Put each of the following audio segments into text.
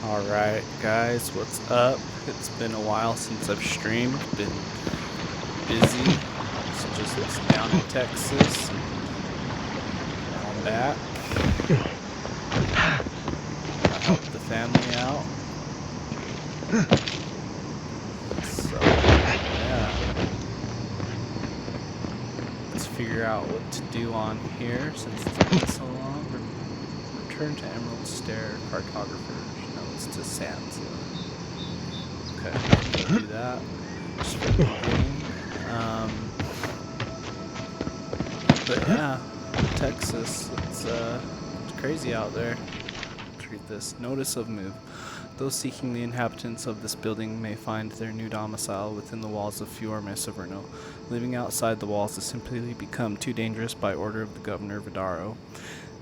Alright guys, what's up? It's been a while since I've streamed, been busy, so just down in Texas, and now I'm back. I helped the family out. So, yeah. Let's figure out what to do on here since it's been so long. Return to Emerald Stair, Cartographers. No, it's to Sansa. Okay, we'll do that. Just for the beginning. But yeah, Texas, it's crazy out there. Let's read this. Notice of move. Those seeking the inhabitants of this building may find their new domicile within the walls of Fiorme Soverno. Living outside the walls has simply become too dangerous by order of the Governor Vidaro.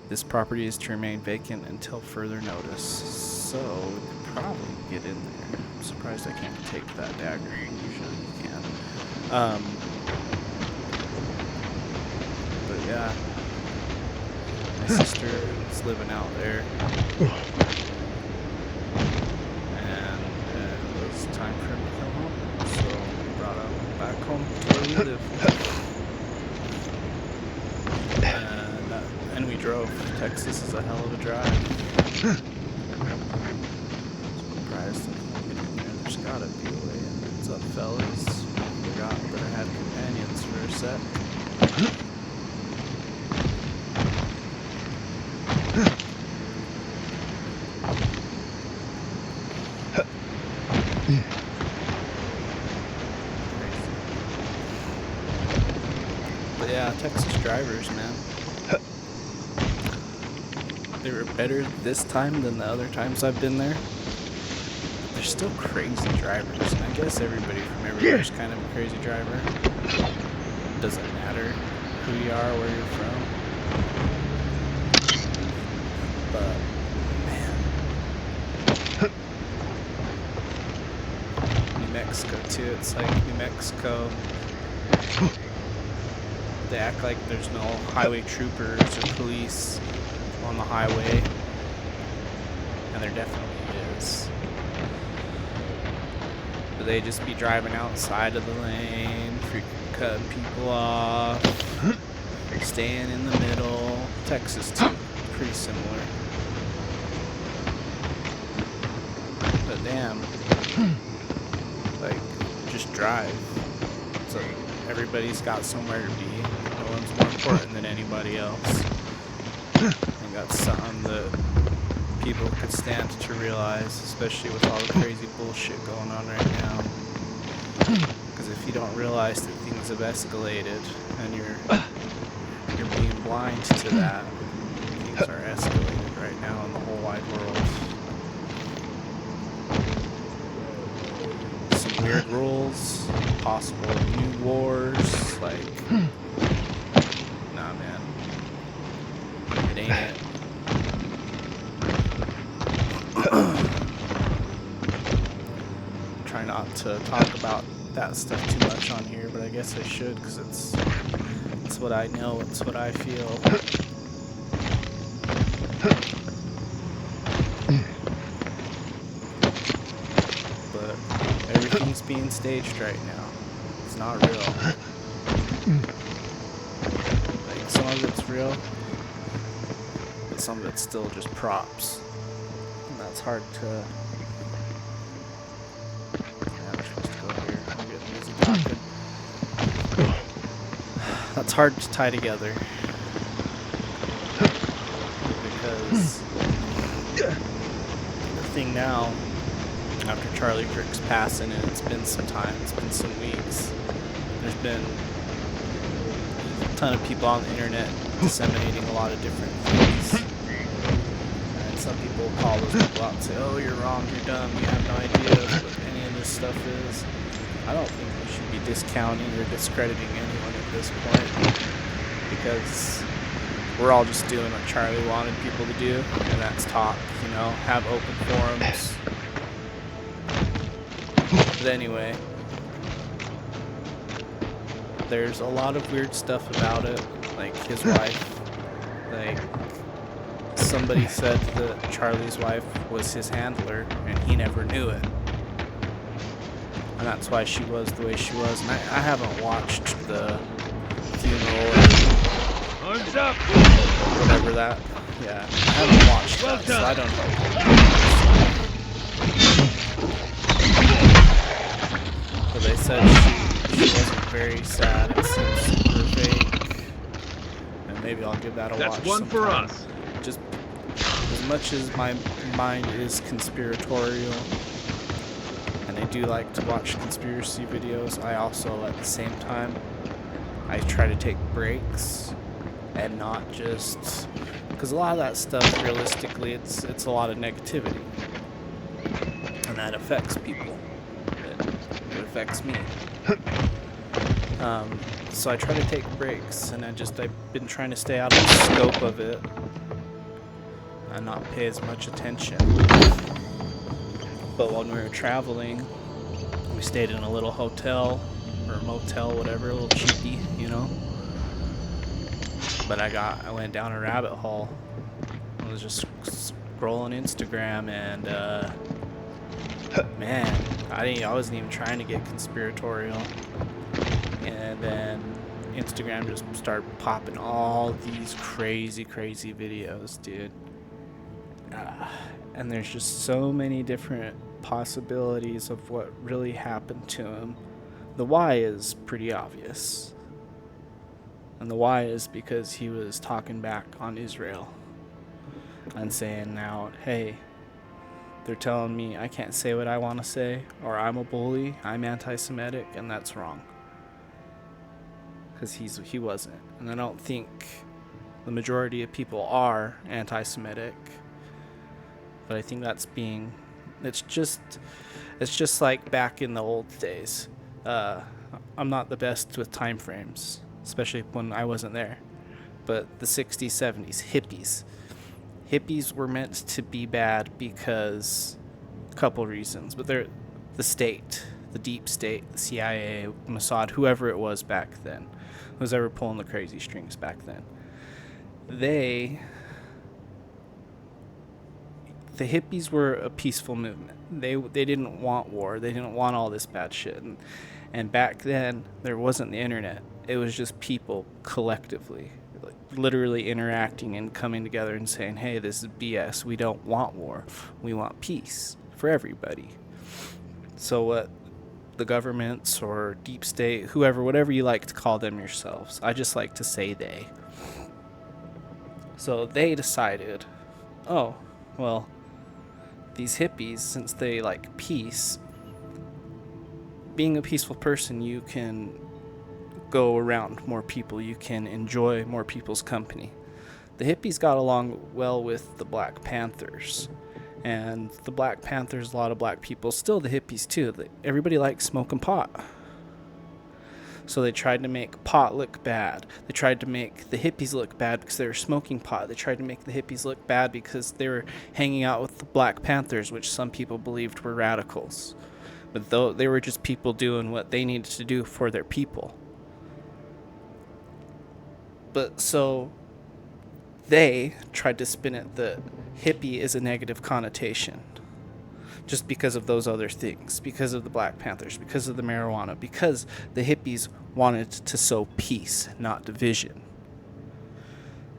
This property is to remain vacant until further notice. So, we could probably get in there. I'm surprised I can't take that dagger. Usually you can. But yeah. My sister is living out there. And it was time for him to come home. So, we brought him back home to where we live. And we drove. Texas is a hell of a drive. Surprised that we can get in there. There's gotta be a way in. What's up, fellas? Forgot that I had companions for a sec. But yeah, Texas drivers, man. They were better this time than the other times I've been there. They're still crazy drivers, and I guess everybody from everywhere is kind of a crazy driver. Doesn't matter who you are, where you're from. But, man. New Mexico, too. It's like New Mexico. They act like there's no highway troopers or police on the highway, and there definitely is. But they just be driving outside of the lane, freaking cutting people off, staying in the middle. Texas too, pretty similar. But damn, like, just drive. So everybody's got somewhere to be. No one's more important than anybody else. And that's something that people could stand to realize, especially with all the crazy bullshit going on right now. Because if you don't realize that things have escalated and you're being blind to that, things are escalated right now in the whole wide world. Some weird rules, possible new wars, like, nah, man. It ain't it. Try not to talk about that stuff too much on here, but I guess I should, because it's what I know, it's what I feel. But everything's being staged right now. It's not real. Like, some of it's real, but some of it's still just props. And that's hard to... That's hard to tie together, because the thing now, after Charlie Kirk's passing, and it's been some time, it's been some weeks, there's been a ton of people on the internet disseminating a lot of different things, and some people call those people out and say, oh, you're wrong, you're dumb, you have no idea what any of this stuff is. I don't think we should be discounting or discrediting anyone at this point, because we're all just doing what Charlie wanted people to do, and that's talk, you know, have open forums. But anyway, there's a lot of weird stuff about it, like his wife, like, somebody said that Charlie's wife was his handler, and he never knew it. And that's why she was the way she was. And I haven't watched the funeral or Arms up! whatever that. Yeah, I haven't watched that, so I don't know. But they said she wasn't very sad. It seems super fake. And maybe I'll give that a watch. That's one sometime. for us. Just as much as my mind is conspiratorial, and I do like to watch conspiracy videos, I also, at the same time, I try to take breaks and not just, because a lot of that stuff, realistically, it's a lot of negativity, and that affects people. It affects me. So I try to take breaks, and I've been trying to stay out of the scope of it and not pay as much attention. But when we were traveling, we stayed in a little hotel or motel, whatever, a little cheapy, you know. But I went down a rabbit hole. I was just scrolling Instagram, and man, I wasn't even trying to get conspiratorial. And then Instagram just started popping all these crazy videos, dude. And there's just so many different possibilities of what really happened to him. The why is pretty obvious. And the why is because he was talking back on Israel and saying now, hey, they're telling me I can't say what I want to say, or I'm a bully, I'm anti-Semitic, and that's wrong. Because he wasn't. And I don't think the majority of people are anti-Semitic. But I think it's just like back in the old days. I'm not the best with time frames, especially when I wasn't there. But the 60s, 70s, hippies were meant to be bad because a couple reasons. But they're the state, the deep state, the CIA, Mossad, whoever it was back then, who's ever pulling the crazy strings back then. The hippies were a peaceful movement. They didn't want war. They didn't want all this bad shit. And back then, there wasn't the internet. It was just people collectively, like, literally interacting and coming together and saying, hey, this is BS. We don't want war. We want peace for everybody. So what the governments or deep state, whoever, whatever you like to call them yourselves, I just like to say they. So they decided, oh, well, these hippies, since they like peace, being a peaceful person, you can go around more people, you can enjoy more people's company. The hippies got along well with the Black Panthers, and the Black Panthers, a lot of black people, still the hippies too. Everybody likes smoking pot. So they tried to make pot look bad. They tried to make the hippies look bad because they were smoking pot. They tried to make the hippies look bad because they were hanging out with the Black Panthers, which some people believed were radicals. But though they were just people doing what they needed to do for their people. But so they tried to spin it that hippie is a negative connotation. Just because of those other things, because of the Black Panthers, because of the marijuana, because the hippies wanted to sow peace, not division.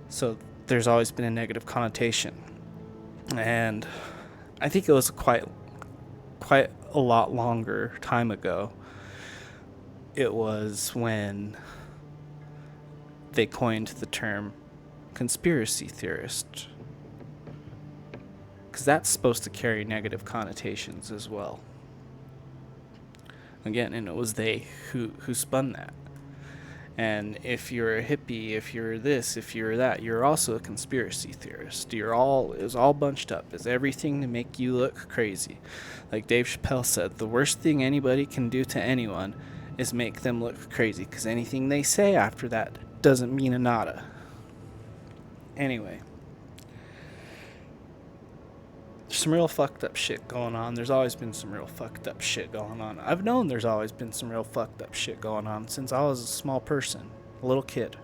So there's always been a negative connotation. And I think it was quite a lot longer time ago. It was when they coined the term conspiracy theorist. Because that's supposed to carry negative connotations as well. Again, and it was they who spun that. And if you're a hippie, if you're this, if you're that, you're also a conspiracy theorist. It was all bunched up. It's everything to make you look crazy. Like Dave Chappelle said, the worst thing anybody can do to anyone is make them look crazy, because anything they say after that doesn't mean a nada. Anyway. There's some real fucked up shit going on. There's always been some real fucked up shit going on. I've known there's always been some real fucked up shit going on since I was a small person, a little kid.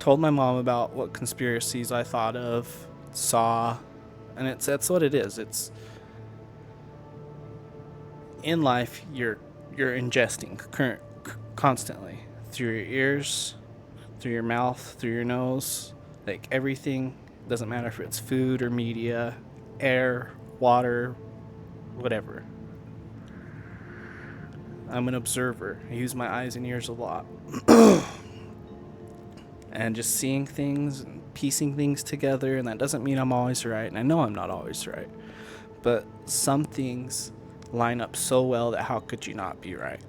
told my mom about what conspiracies I thought of, saw, and that's what it is. It's in life you're ingesting constantly through your ears, through your mouth, through your nose, like everything. Doesn't matter if it's food or media, air, water, whatever. I'm an observer. I use my eyes and ears a lot. And just seeing things and piecing things together, and that doesn't mean I'm always right, and I know I'm not always right. But some things line up so well that how could you not be right?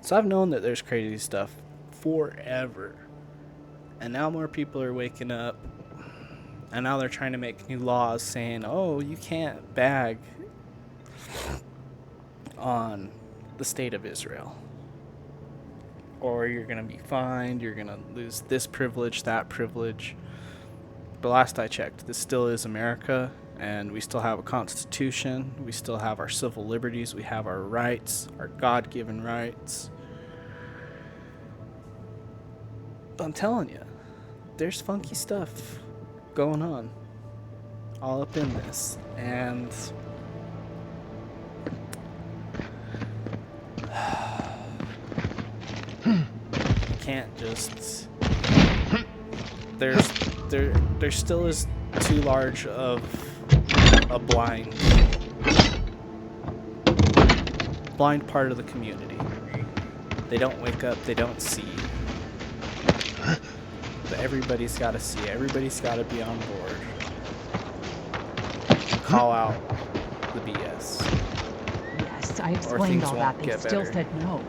So I've known that there's crazy stuff forever. And now more people are waking up, and now they're trying to make new laws saying, oh, you can't bag on the state of Israel. Or you're going to be fined, you're going to lose this privilege, that privilege. But last I checked, this still is America, and we still have a constitution, we still have our civil liberties, we have our rights, our God-given rights. But I'm telling you, there's funky stuff going on all up in this, and can't just there still is too large of a blind part of the community. They don't wake up, they don't see. But everybody's got to see, everybody's got to be on board and call out the BS. Yes, I explained all that. They still said no.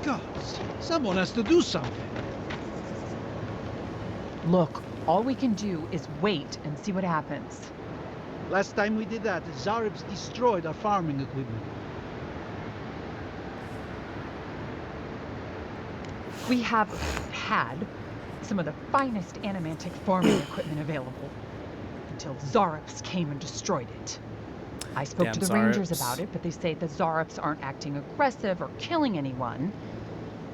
Gods, someone has to do something. Look, all we can do is wait and see what happens. Last time we did that, Zaribs destroyed our farming equipment. We have had some of the finest animantic farming equipment available until Zaribs came and destroyed it. I spoke to the Rangers about it, but they say the Zaribs aren't acting aggressive or killing anyone,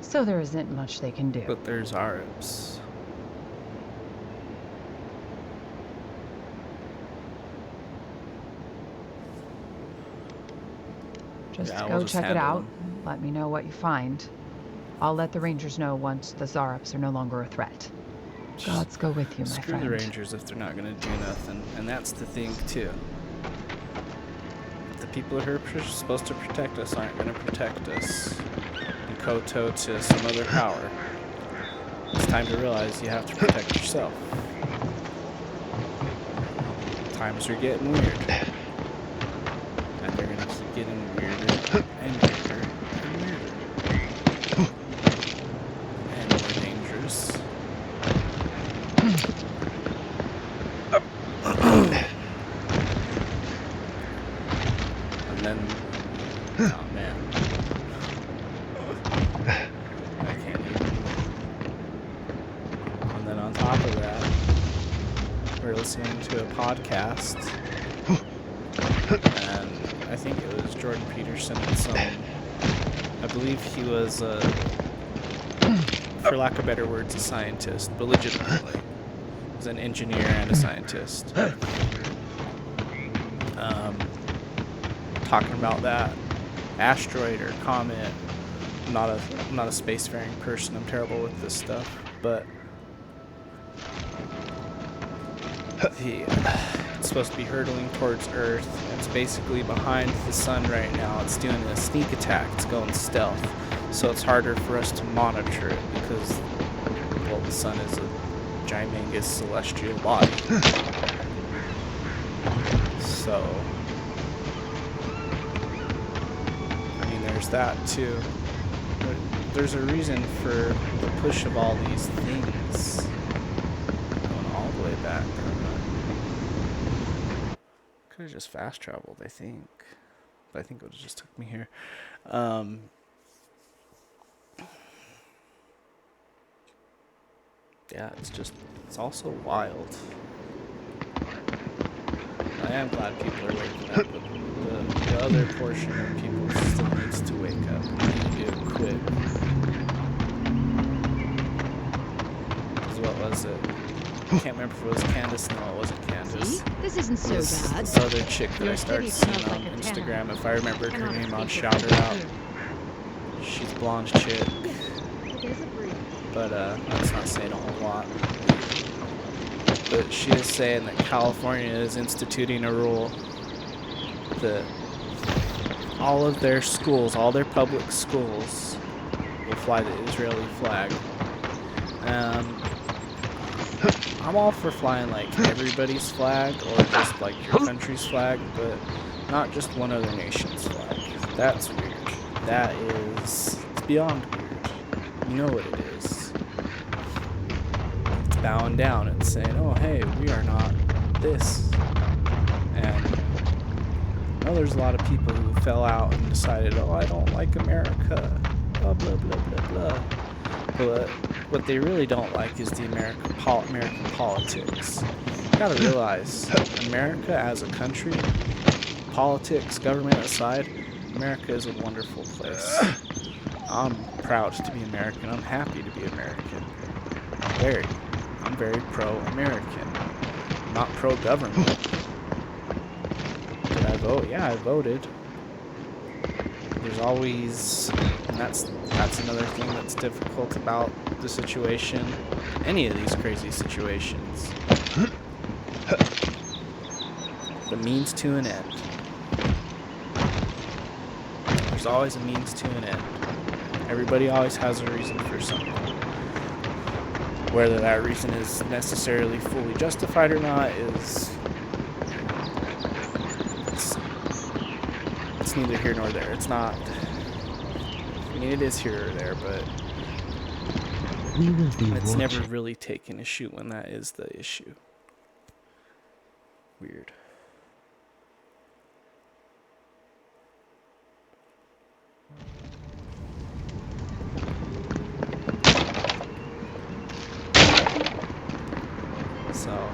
so there isn't much they can do. But there's Zaribs. Just go check it out. Let me know what you find. I'll let the Rangers know once the Zaribs are no longer a threat. Gods go with you, my friend. Screw the Rangers if they're not going to do nothing. And that's the thing, too. The people who are supposed to protect us aren't going to protect us and kowtow to some other power. It's time to realize you have to protect yourself. Times are getting weird. And they're going to keep getting weirder and weirder and weirder. And more dangerous. And then, oh man, I can't even. And then on top of that, we're listening to a podcast, and I think it was Jordan Peterson and some, I believe he was, for lack of better words, a scientist, but legitimately. He was an engineer and a scientist. Talking about that asteroid or comet. I'm not a spacefaring person. I'm terrible with this stuff, but it's supposed to be hurtling towards Earth. It's basically behind the sun right now. It's doing a sneak attack. It's going stealth, so it's harder for us to monitor it because, well, the sun is a gigantous celestial body. So there's that too. But there's a reason for the push of all these things going all the way back. Could have just fast traveled, I think. But I think it would have just took me here. Yeah, it's also wild. I am glad people are waking up, but the other portion of people still needs to wake up. We need to do it quick. can't remember if it was Candace. No, it wasn't Candace. See? This isn't so bad. This other chick that I Your started city seeing smells on like a Instagram. tanner. If I remembered her Cannot name, I'd speak shout with her out. here. She's blonde chick, It is a breeze. but that's not saying a whole lot. But she is saying that California is instituting a rule that all of their schools, all their public schools, will fly the Israeli flag. I'm all for flying like everybody's flag or just like your country's flag, but not just one other nation's flag. That's weird. That is, it's beyond weird. You know what it is. It's bowing down and saying, oh hey, we are not this. And I know there's a lot of people who fell out and decided, oh, I don't like America, blah, blah, blah, blah, blah. But what they really don't like is the American politics. You gotta realize, America as a country, politics, government aside, America is a wonderful place. I'm proud to be American. I'm happy to be American. I'm very pro-American. Not pro-government. Did I vote? Yeah, I voted. There's always, and that's another thing that's difficult about the situation, any of these crazy situations. The means to an end. There's always a means to an end. Everybody always has a reason for something. Whether that reason is necessarily fully justified or not is it's neither here nor there. It's not. I mean, it is here or there, but it's never really taken issue when that is the issue. Weird. So.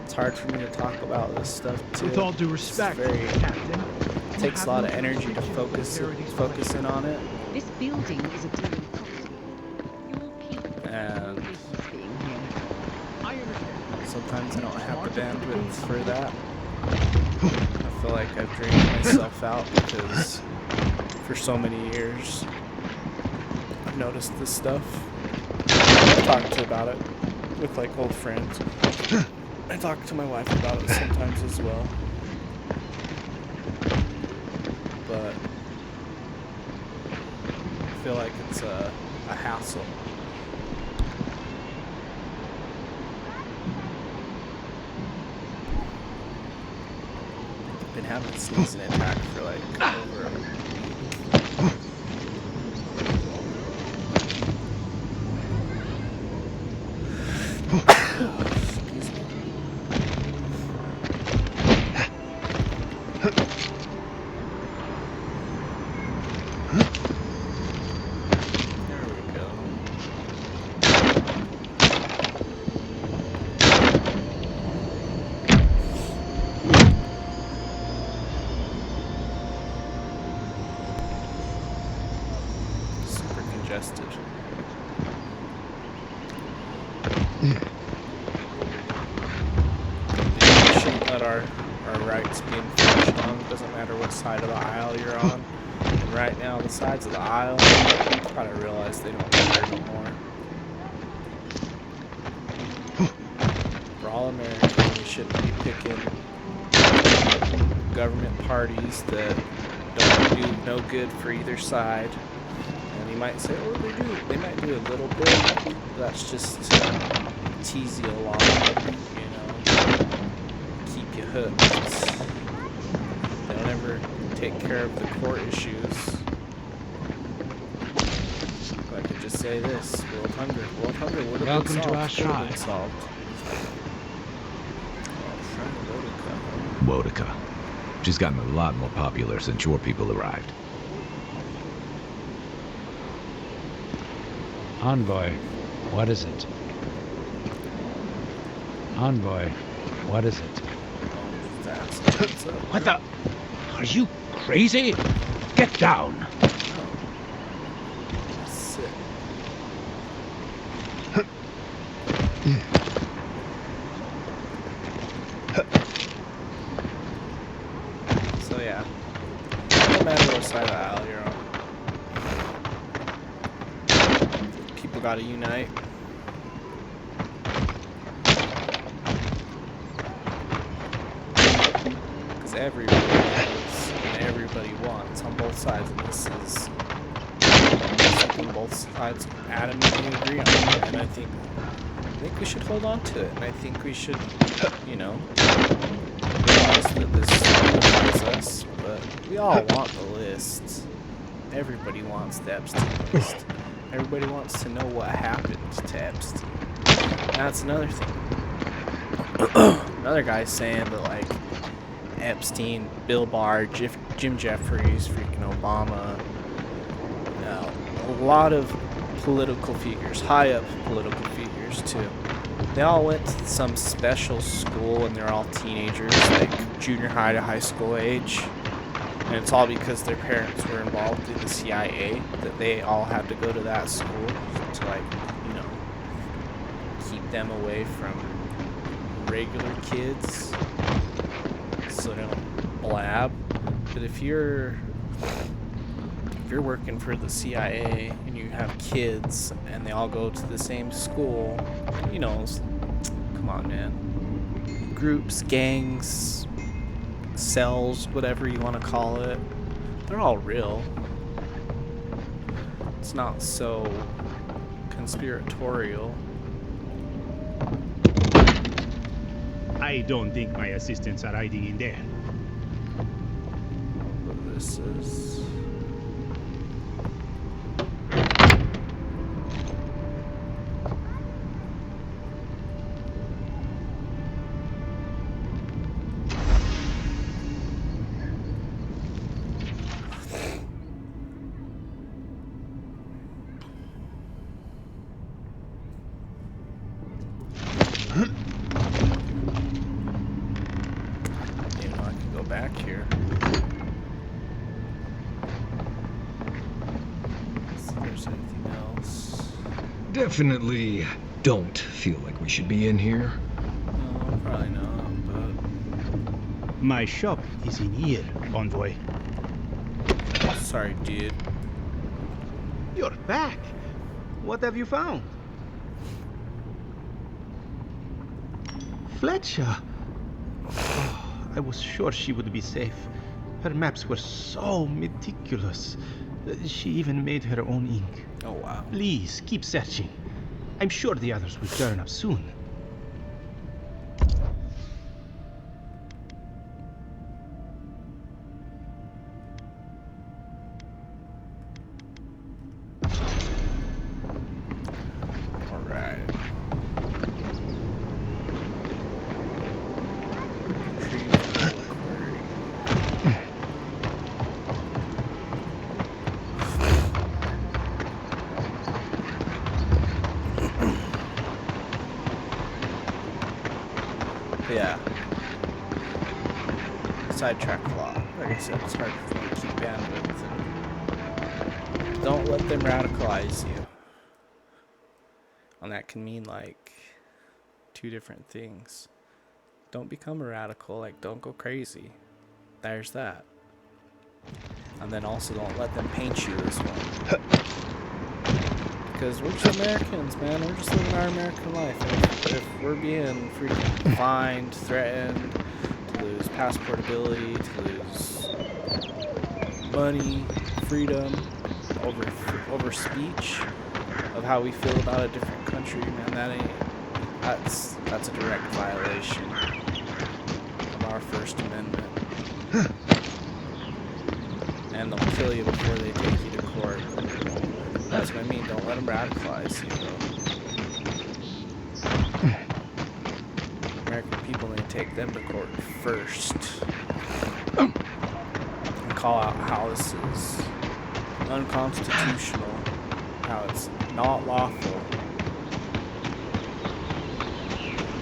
It's hard for me to talk about this stuff too. With all due respect, Captain. It takes a lot of energy to focus in on it. This building is a dealing property. Your people And business being here. I understand. sometimes I don't have the bandwidth for that. I feel like I've drained myself out because for so many years I've noticed this stuff. I've talked about it with like old friends. I talk to my wife about it sometimes as well. But I feel like it's a hassle. I've been having a sneezing attack for like over a week. Excuse me. There we go. Super congested. We shouldn't let our rights be infringed on. It doesn't matter what side of the aisle you're on. And right now, the sides of the aisle, I gotta realize they don't matter no more. We're all American. We shouldn't be picking government parties that don't do no good for either side. And you might say, oh, they might do a little bit. That's just to tease you along, you know, keep you hooked. They don't ever take care of the core issues. If I could just say this, world hunger would have been Welcome to solved. our Could have been tribe. solved. Oh, Wodica. She's gotten a lot more popular since your people arrived. Envoy, what is it? Envoy, what is it? that's what's up. What the? Are you crazy? Get down! Sick. So yeah, no matter what side of the aisle you're on, people gotta unite. Because everybody knows and everybody wants on both sides, and this is something both sides adamantly agree on. And I think we should hold on to it, and I think we should, you know, realize that this unifies us, but we all want the lists. Everybody wants the Epstein list. Everybody wants to know what happened to Epstein. And that's another thing. Another guy's saying that, like, Epstein, Bill Barr, Jim Jeffries, freaking Obama, a lot of political figures, high up political figures too. They all went to some special school and they're all teenagers, like junior high to high school age. And it's all because their parents were involved in the CIA, that they all had to go to that school to, like, you know, keep them away from regular kids so they don't blab. But if you're working for the CIA and you have kids and they all go to the same school, you know, come on, man. Groups, gangs, cells, whatever you want to call it, they're all real. It's not so conspiratorial. I don't think my assistants are hiding in there. What this is. Back here. See if there's anything else. Definitely don't feel like we should be in here. No, probably not, but... My shop is in here, Envoy. Sorry, dude. You're back. What have you found? Fletcher. Oh, I was sure she would be safe. Her maps were so meticulous. She even made her own ink. Oh, wow. Please, keep searching. I'm sure the others will turn up soon. Yeah. Sidetrack a lot. Like I said, it's hard for me to keep bandwidth. And don't let them radicalize you. And that can mean, like, two different things. Don't become a radical. Like, don't go crazy. There's that. And then also don't let them paint you as one. Because we're just Americans, man. We're just living our American life. And if we're being freaking fined, threatened, to lose passportability, to lose money, freedom, over speech of how we feel about a different country, man, that's a direct violation of our First Amendment. And they'll kill you before they take you to court. That's what I mean. Don't let them radicalize you, bro. American people need to take them to court first and call out how this is unconstitutional, how it's not lawful.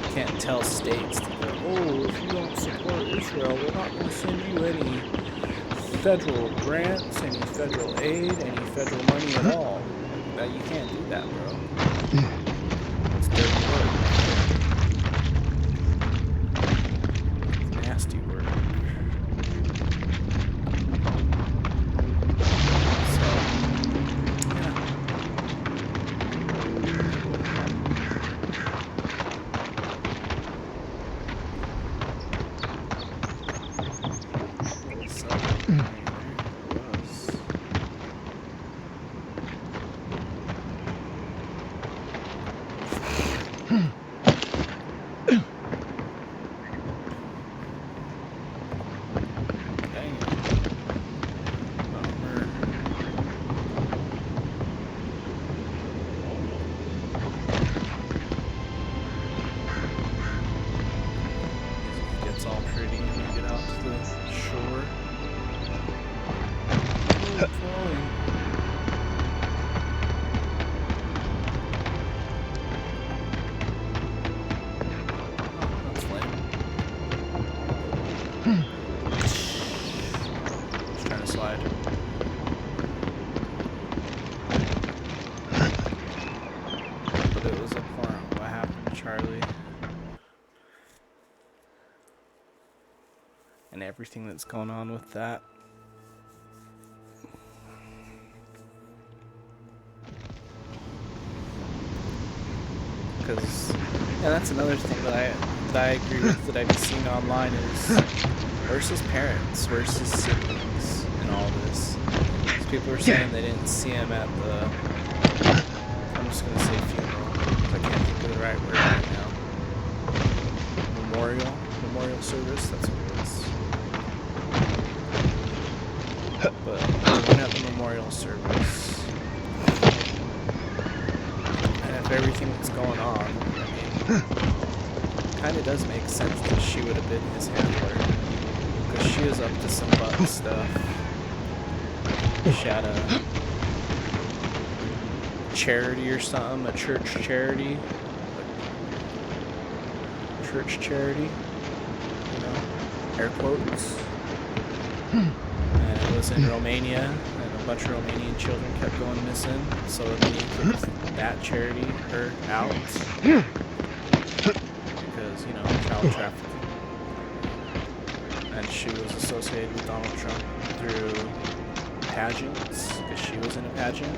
You can't tell states to go, oh, if you don't support Israel, we're not going to send you any federal grants, any federal aid, any federal money at all. That you can't do that, bro. It's dirty work. It's nasty work. Dang it. Bummer. Music gets all pretty when you get out to the shore. Oh, falling. Oh, that's lame. Just trying to slide. But it was abhorrent what happened to Charlie. And everything that's going on with that. Because, yeah, that's another thing that I agree with that I've seen online is where's his parents, where's his siblings in all this? 'Cause people are saying they didn't see him at the, I'm just gonna say funeral, 'cause I can't think of the right word right now. Memorial service, that's what it is. But they weren't at the memorial service. And if everything that's going on, I mean, kind of does make sense that she would have been his handler. Because she is up to some butt stuff. She had a charity or something, a church charity. Church charity, you know, air quotes. And it was in Romania, and a bunch of Romanian children kept going missing, so they kicked that charity, her, out. Because, you know, child trafficking. And she was associated with Donald Trump through pageants, because she was in a pageant.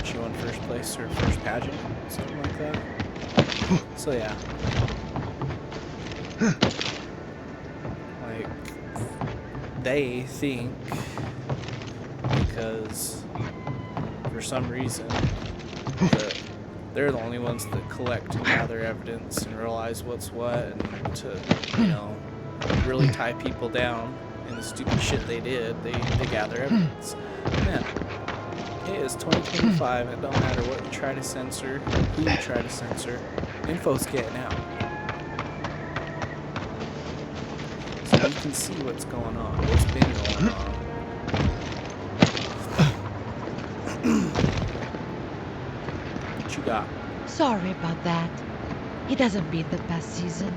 She won first place, her first pageant, something like that. So yeah. Like, they think because for some reason that they're the only ones that collect and gather evidence and realize what's what, and to, you know, really tie people down in the stupid shit they did, they gather evidence. Man, it is 2025, it don't matter what you try to censor, who you try to censor, info's getting out. So you can see what's going on, what's been going on. What you got? Sorry about that. It hasn't been the best season.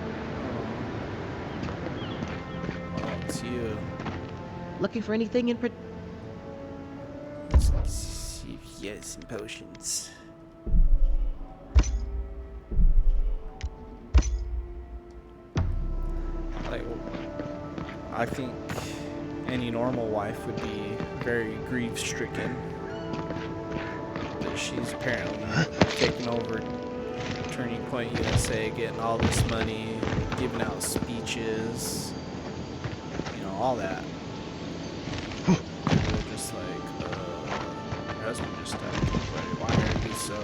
Oh, it's you. Looking for anything in particular? Let's see if you get some potions. Like, I think any normal wife would be very grief-stricken that she's apparently taking over Turning Point USA, getting all this money, giving out speeches, you know, all that. They're just like, your husband just died. Why are you so...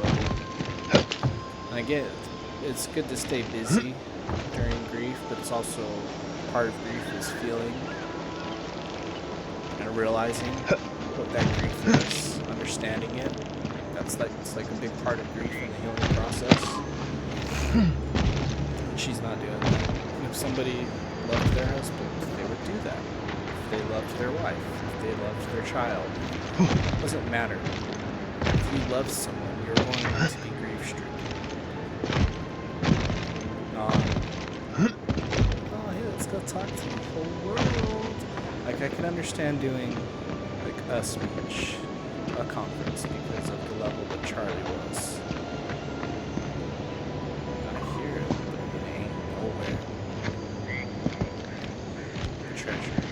And I get it. It's good to stay busy during grief, but it's also part of grief is feeling and realizing what that grief is, understanding it. It's like a big part of grief in the healing process. She's not doing that. If somebody loved their husband, they would do that. If they loved their wife, if they loved their child, it doesn't matter. If you love someone, you're going to be grief-stricken. Oh, hey, let's go talk to the whole world. Like, I can understand doing, like, a speech, a conference, because of the level that Charlie was. I hear it, but it ain't nowhere. Treasure.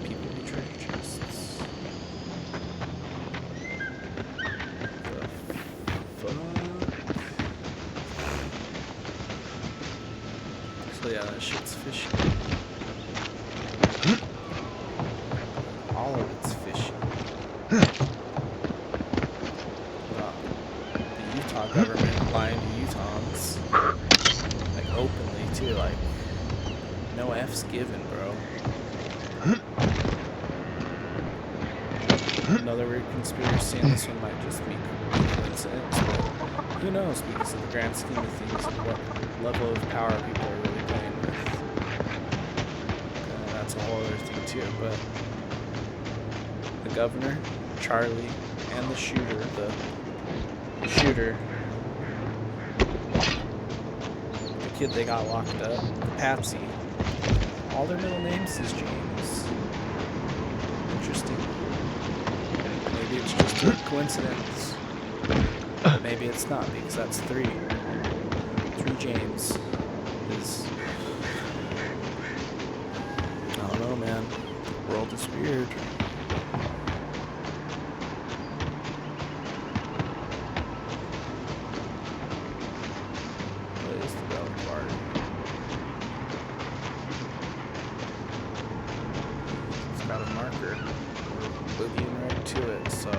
People be treasure chests. The fuck? But yeah, that shit's fishy. All of it's fishy. The Utah government lying to Utahns. Like, openly, too. Like, no F's given, bro. Another weird conspiracy, and this one might just be coincidence, but who knows, because of the grand scheme of things and what level of power people are really playing with. That's a whole other thing too, but the governor, Charlie, and the shooter, the kid they got locked up, Patsy, all their middle names is James. Interesting. Maybe it's just a coincidence. But maybe it's not, because that's 3. 3 James is... I don't know, man. The world is weird. What is the bell part? It's got a marker. We're boogieing right to it, so...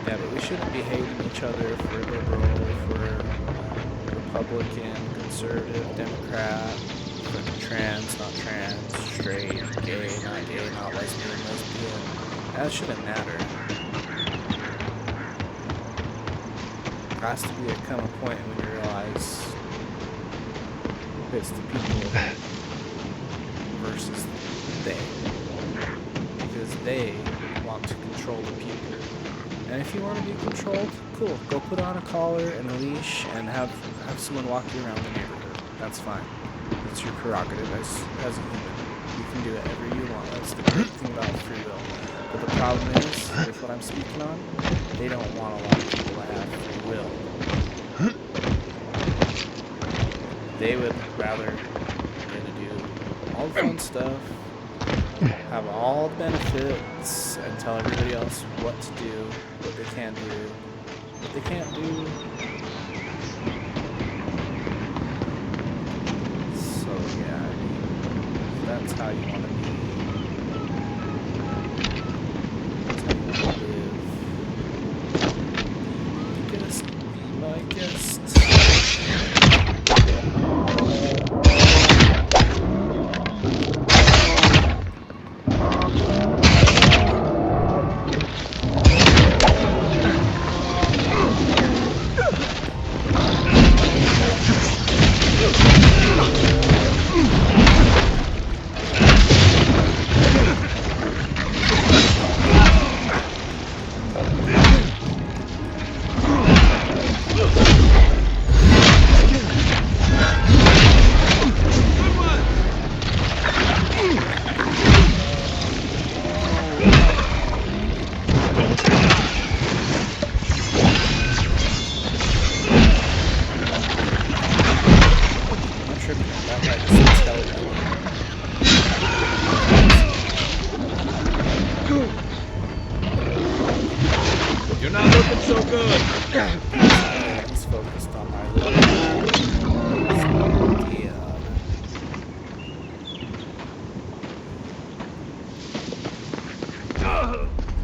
Yeah, but we shouldn't be hating each other if we're liberal, if we're Republican, conservative, Democrat, if we're trans, not trans, straight, gay, not lesbian. That shouldn't matter. There has to come a point when you realize it's the people versus they. Because they want to control the people. And if you want to be controlled, cool. Go put on a collar and a leash and have someone walk you around the neighborhood. That's fine. It's your prerogative as a human. You can do whatever you want. That's the great thing about free will. But the problem is, with what I'm speaking on, they don't want a lot of people to have free will. They would rather do all the fun stuff, have all the benefits, and tell everybody else what to do, what they can do, what they can't do. So yeah, I mean, that's how you want to be. That's how you want to live. Be my guest. You're not looking so good. He's focused on my little idea.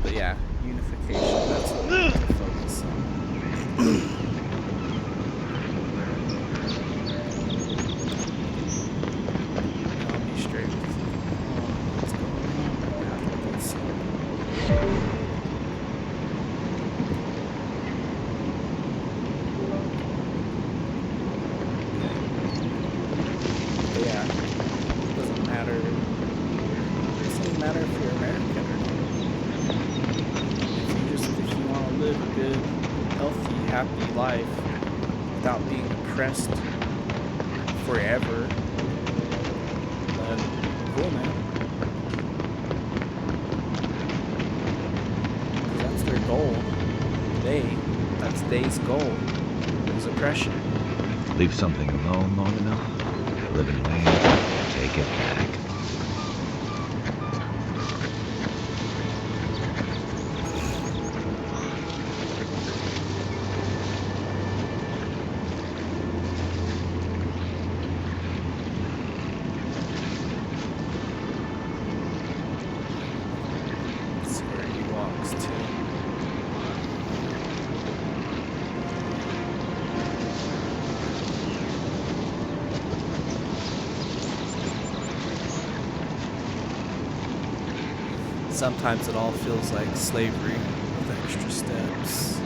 But yeah, unification, that's what we need to focus on. I'll be straight with you. What's going on? Let's see. Yeah, it doesn't matter. It doesn't matter if you're American or not. If you want to live a good, healthy, happy life without being oppressed forever, then cool, man. Because that's their goal. That's they's goal. Is oppression. Leave something alone long enough, live in land, take it back. Sometimes it all feels like slavery with extra steps.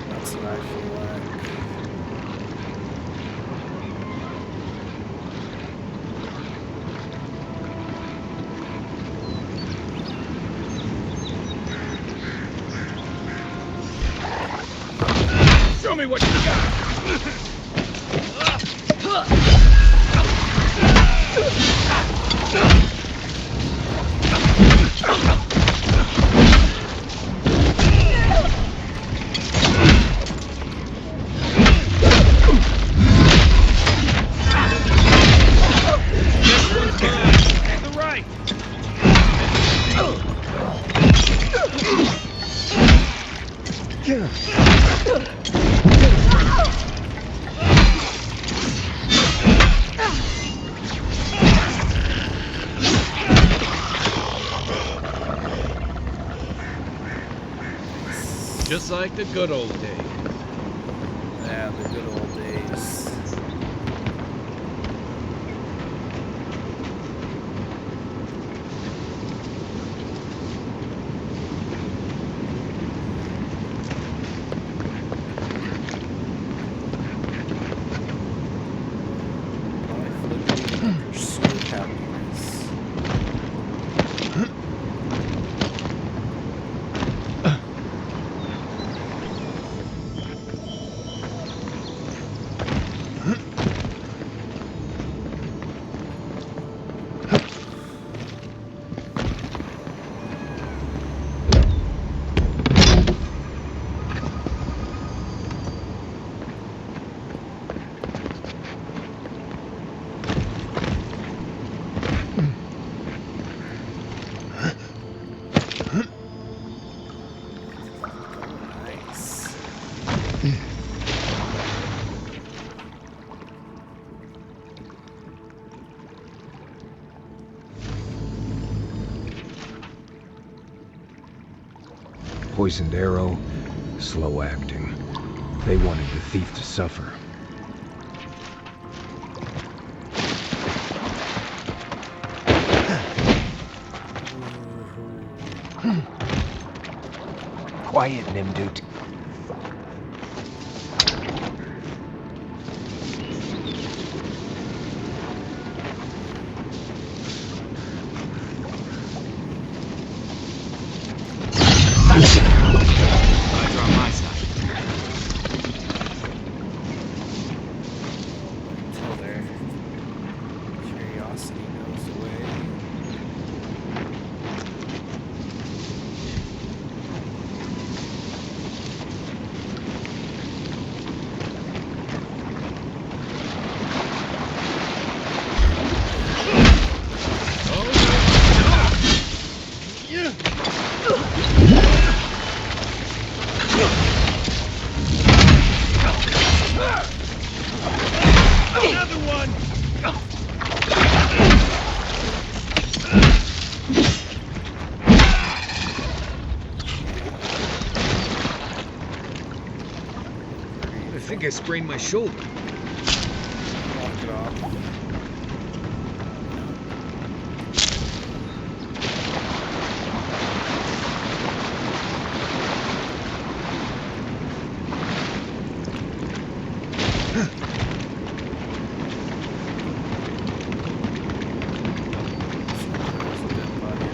That's what I feel like. Show me what you got! Just like the good old days. Yeah, the good old days. Pursuit happiness. Nice. Poisoned arrow, slow acting. They wanted the thief to suffer. Quiet, Nimdut. Eyes are on my side. Until their curiosity goes away. I think I sprained my shoulder. Walk it off. There's a dead body I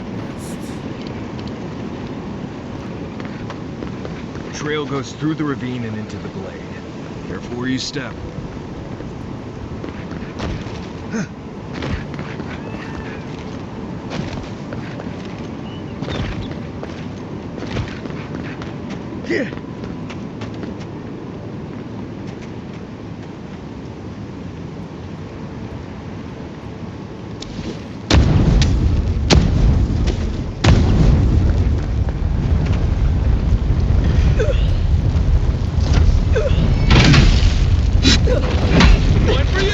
missed. Trail goes through the ravine and into the glade. Careful where you step. One for you!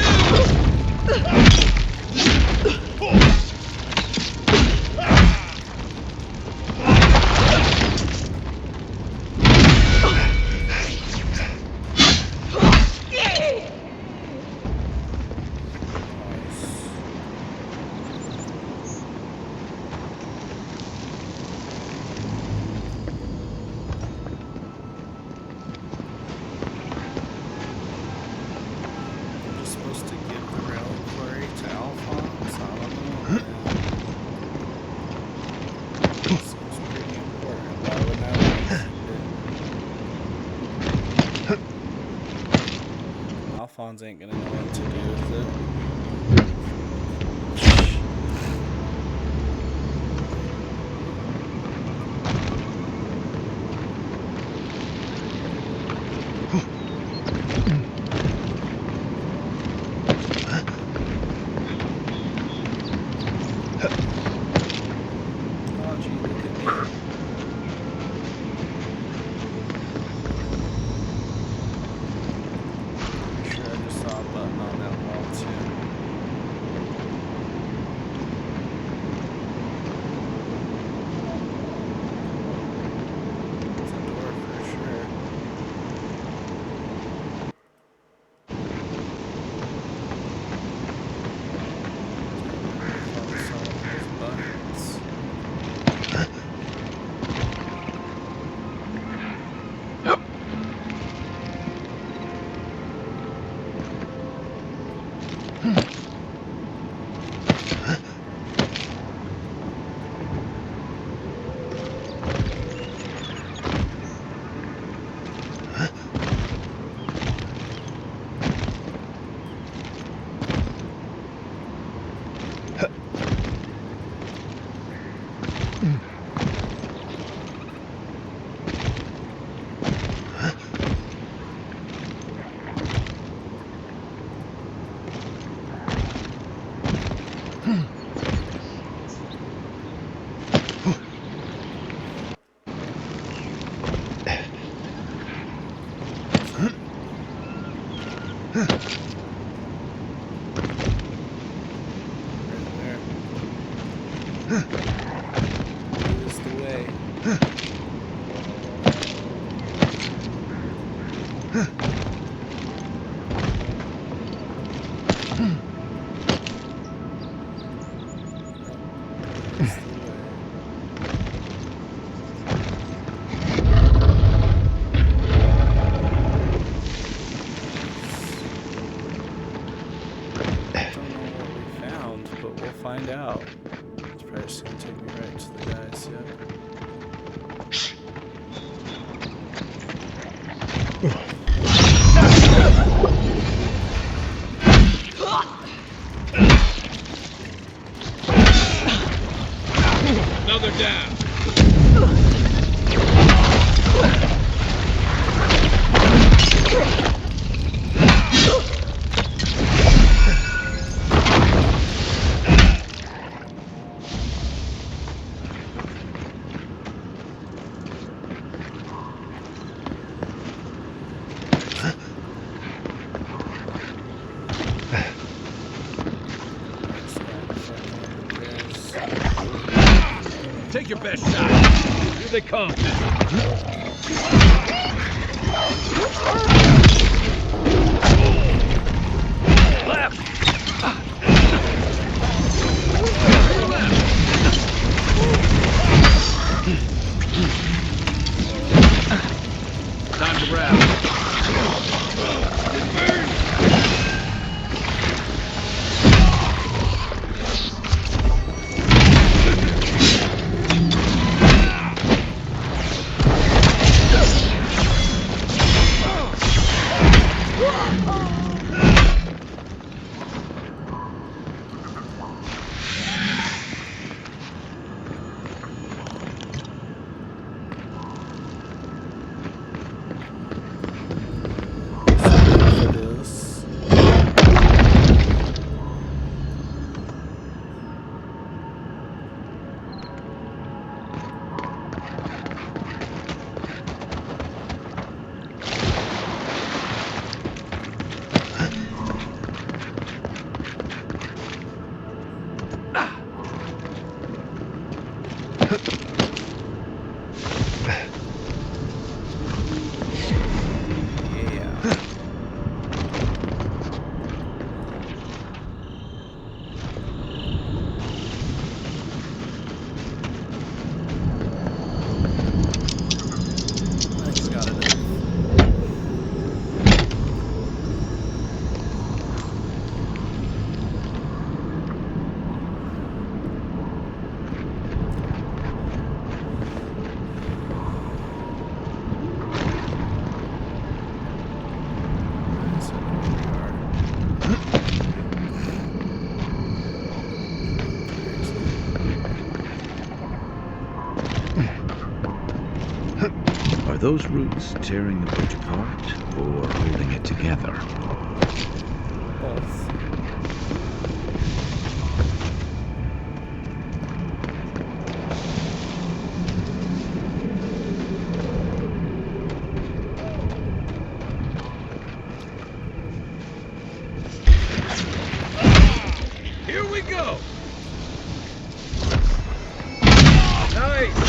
ones ain't gonna know what to do with it. Oh, gee, look at me. Pretty sure I just saw a button on that wall too. It's a door for sure. Probably saw one of those buttons. Is the way. Is the way. Don't know what we found, but we'll find out. It's probably just gonna take me right to the guys, yeah. Another down. Take your best shot. Here they come. Left. Time to wrap. those roots tearing the bridge apart or holding it together? Both. Here we go! Nice!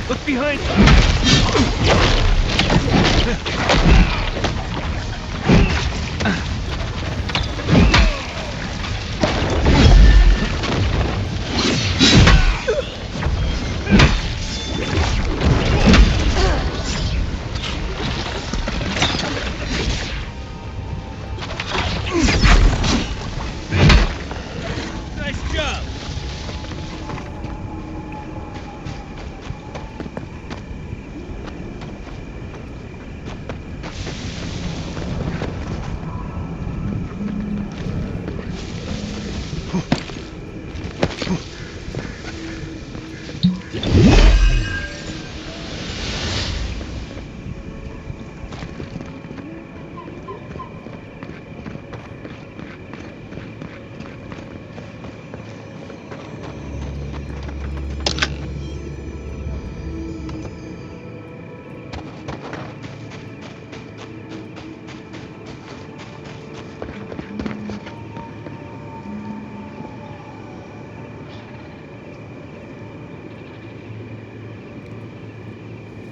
Look behind you! Nice job!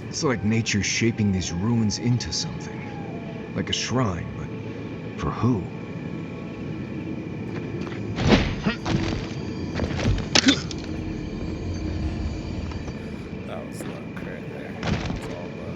It's like nature's shaping these ruins into something. Like a shrine, but for who? That was luck right there. That's all luck.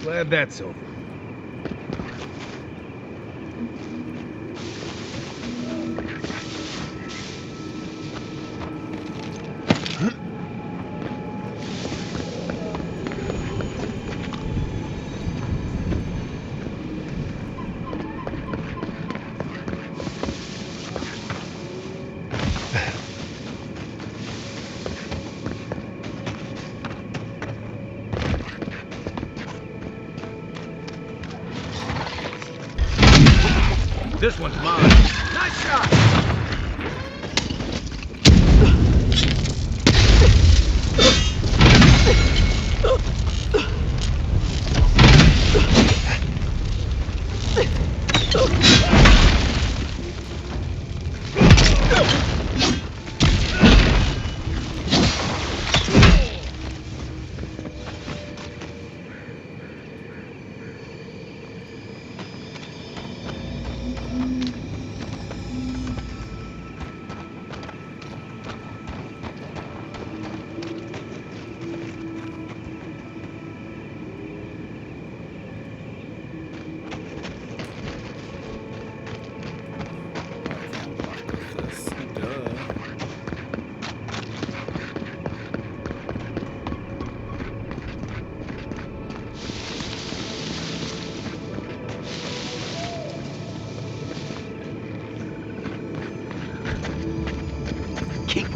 Glad that's over. This one's mine. Nice shot!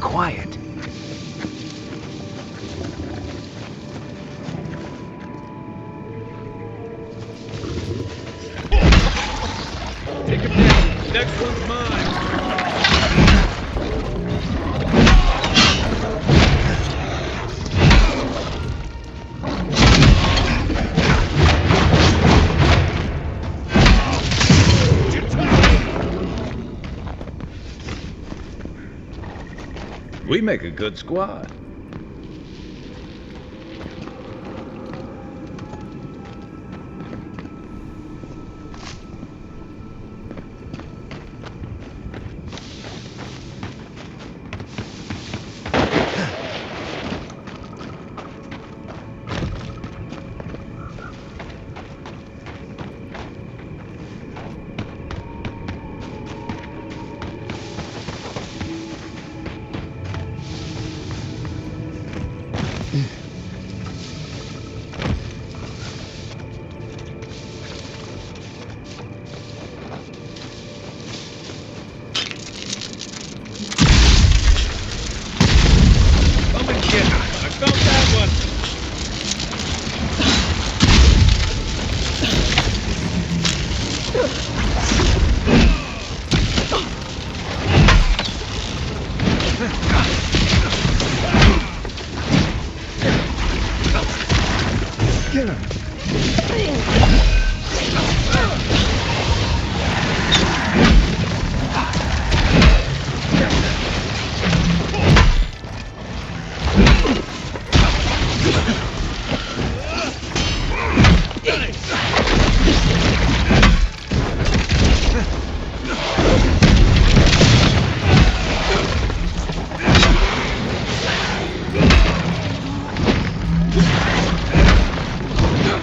quiet. Take him down. Next one's mine. We make a good squad. Come and get it. I felt that one.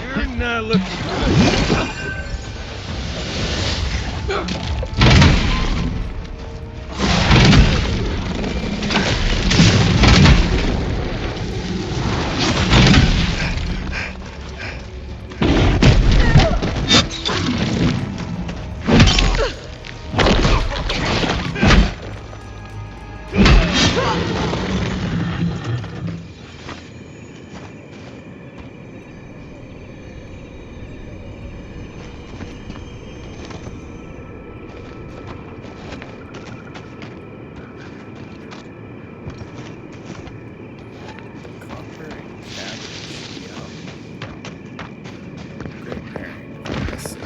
You're not looking good. Copper and cabbage. Yum. Great pairing, if I must say.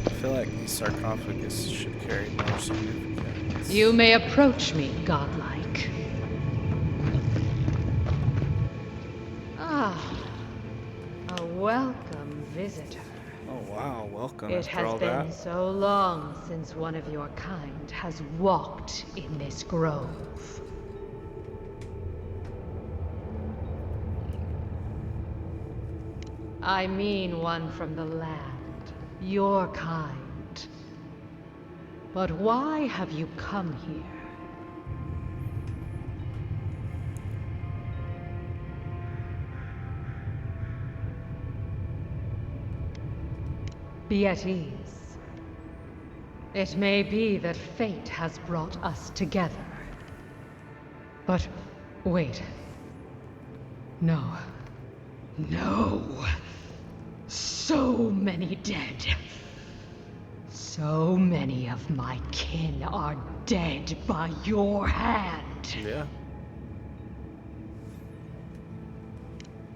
I feel like the sarcophagus should carry more significance. You may approach me, godlike. Ah, a welcome visitor. Oh wow, welcome It after has all been that. so long since one of your kind has walked in this grove. I mean one from the land, your kind. But why have you come here? Be at ease. It may be that fate has brought us together. But wait. No. No. So many dead. So many of my kin are dead by your hand. Yeah.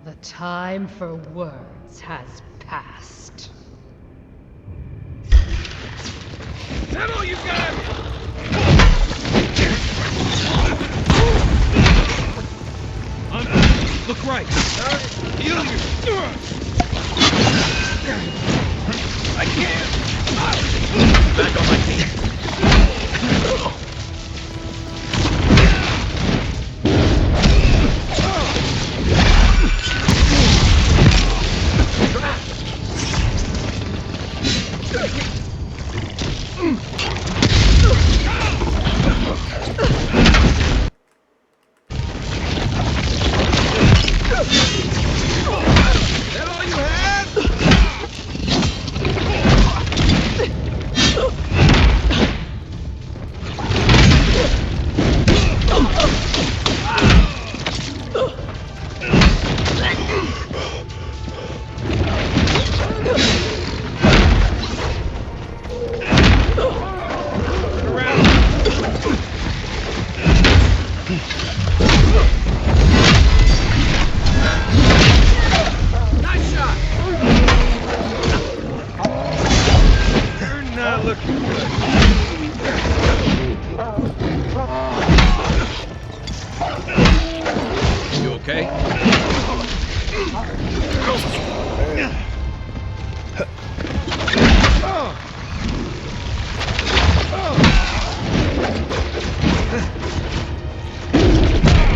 The time for words has passed. Is that all you got? Look right. Heal you. I can't. Back on my feet. You okay?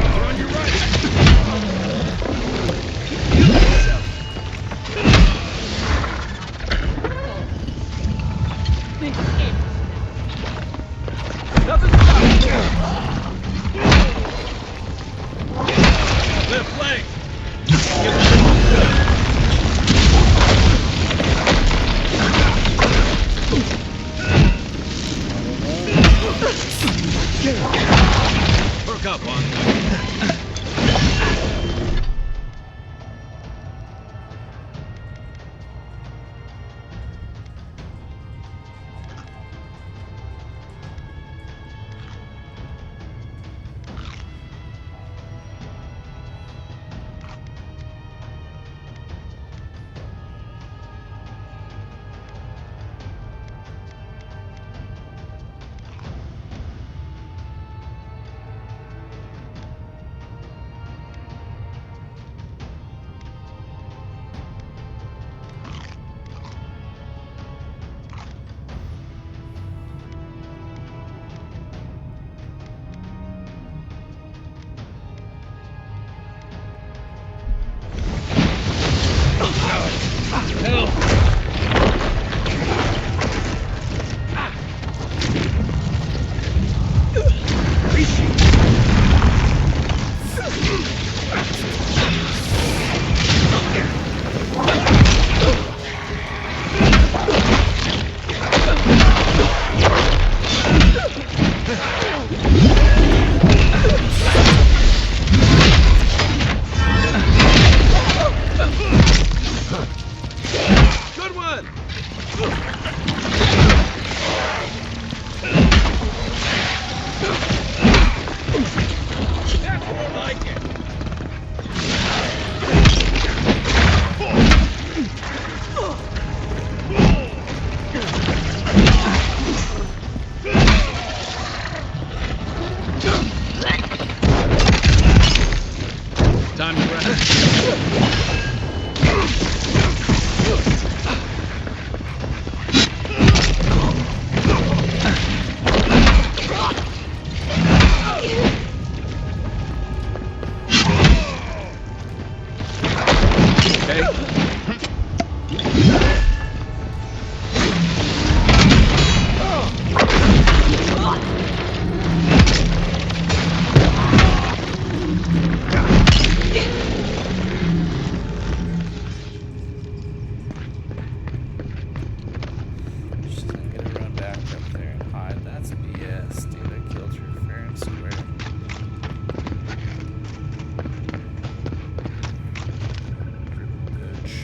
You're on your right. Nothing stopping you. Left leg. Perk up, Juan. Good one. That's more like it. Time to rest. Okay. She's not gonna run back up there and hide. That's BS, dude. I killed her fair and square. Bitch.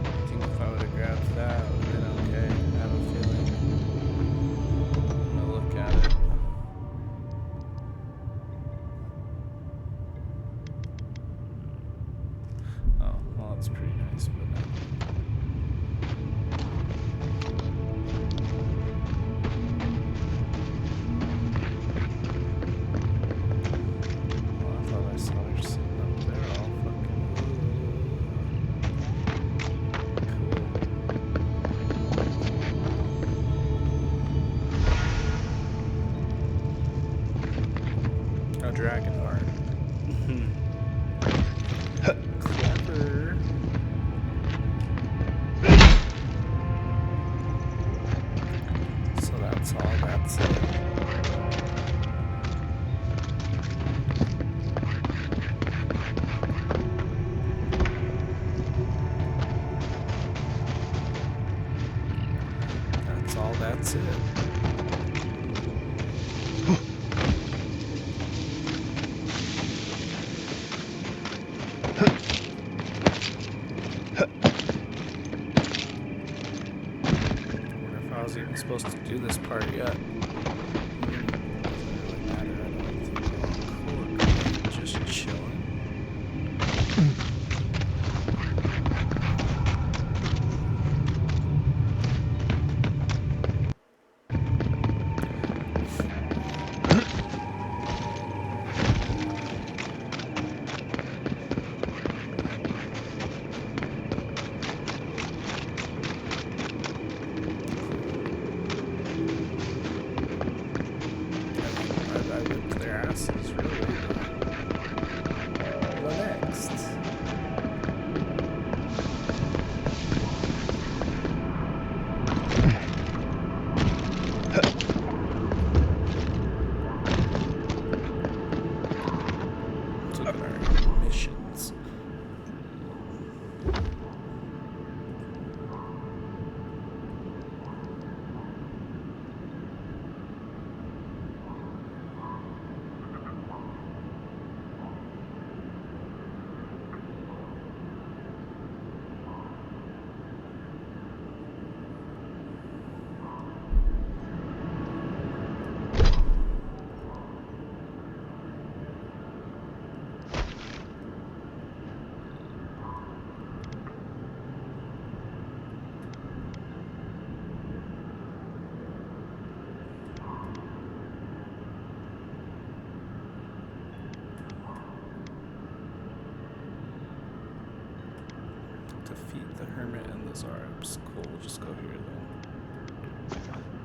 I think if I would have grabbed that, it would have been okay. I have a feeling. I'm gonna look at it. Oh, well, that's pretty nice, but no. Oh, I thought I saw her sitting up there all fucking. Cool. Oh, dragon heart. Clever. So that's all. That's it. That's all. That's it. I was even supposed to do this part yet. Doesn't really matter. I don't think. Cool. Just chilling. I whipped their asses really. What next? Let's look at our missions. Defeat the Hermit and the Zarps. Cool, we'll just go here then.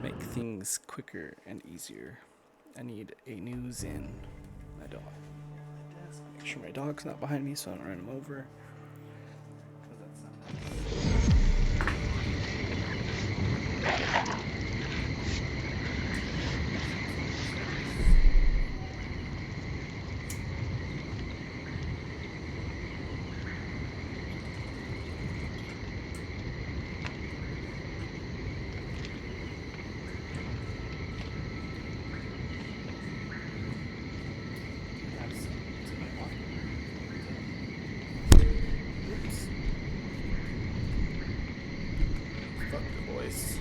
Make things quicker and easier. I need a new Zen. My dog. Make sure my dog's not behind me so I don't run him over. 'Cause that's not Oops. Fuck the voice.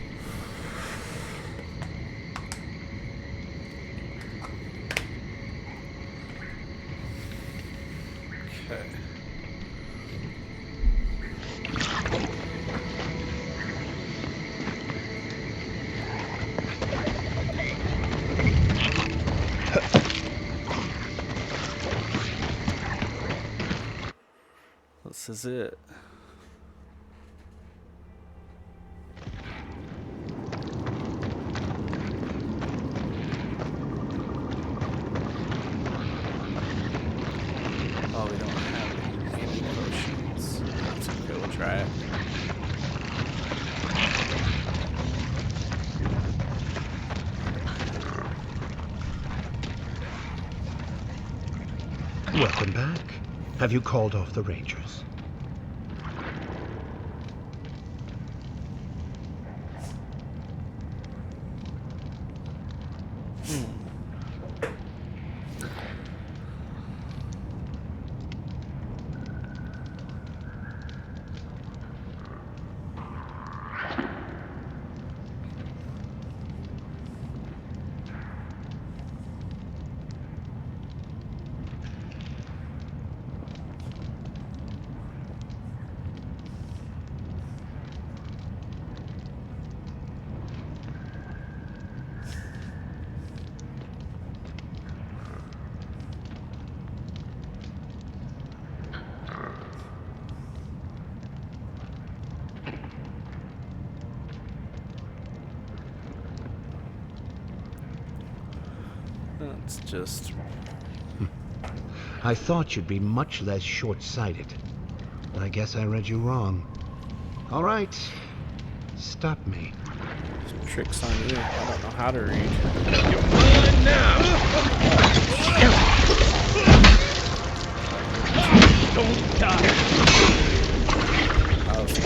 Okay. This is it. Oh, we don't have any potions. That's okay, we'll try it. Welcome back. Have you called off the Rangers? That's just... I thought you'd be much less short-sighted. I guess I read you wrong. All right. Stop me. some tricks on you. I don't know how to read. You're mine now! Don't die! I was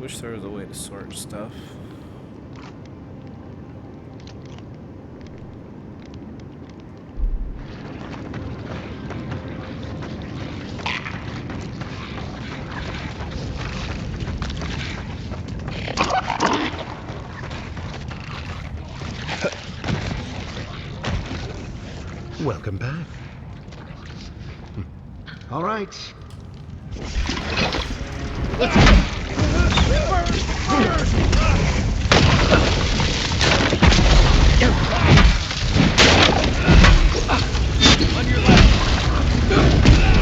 wish there was a way to sort stuff. Welcome back. All right. Let's go! First! On your left.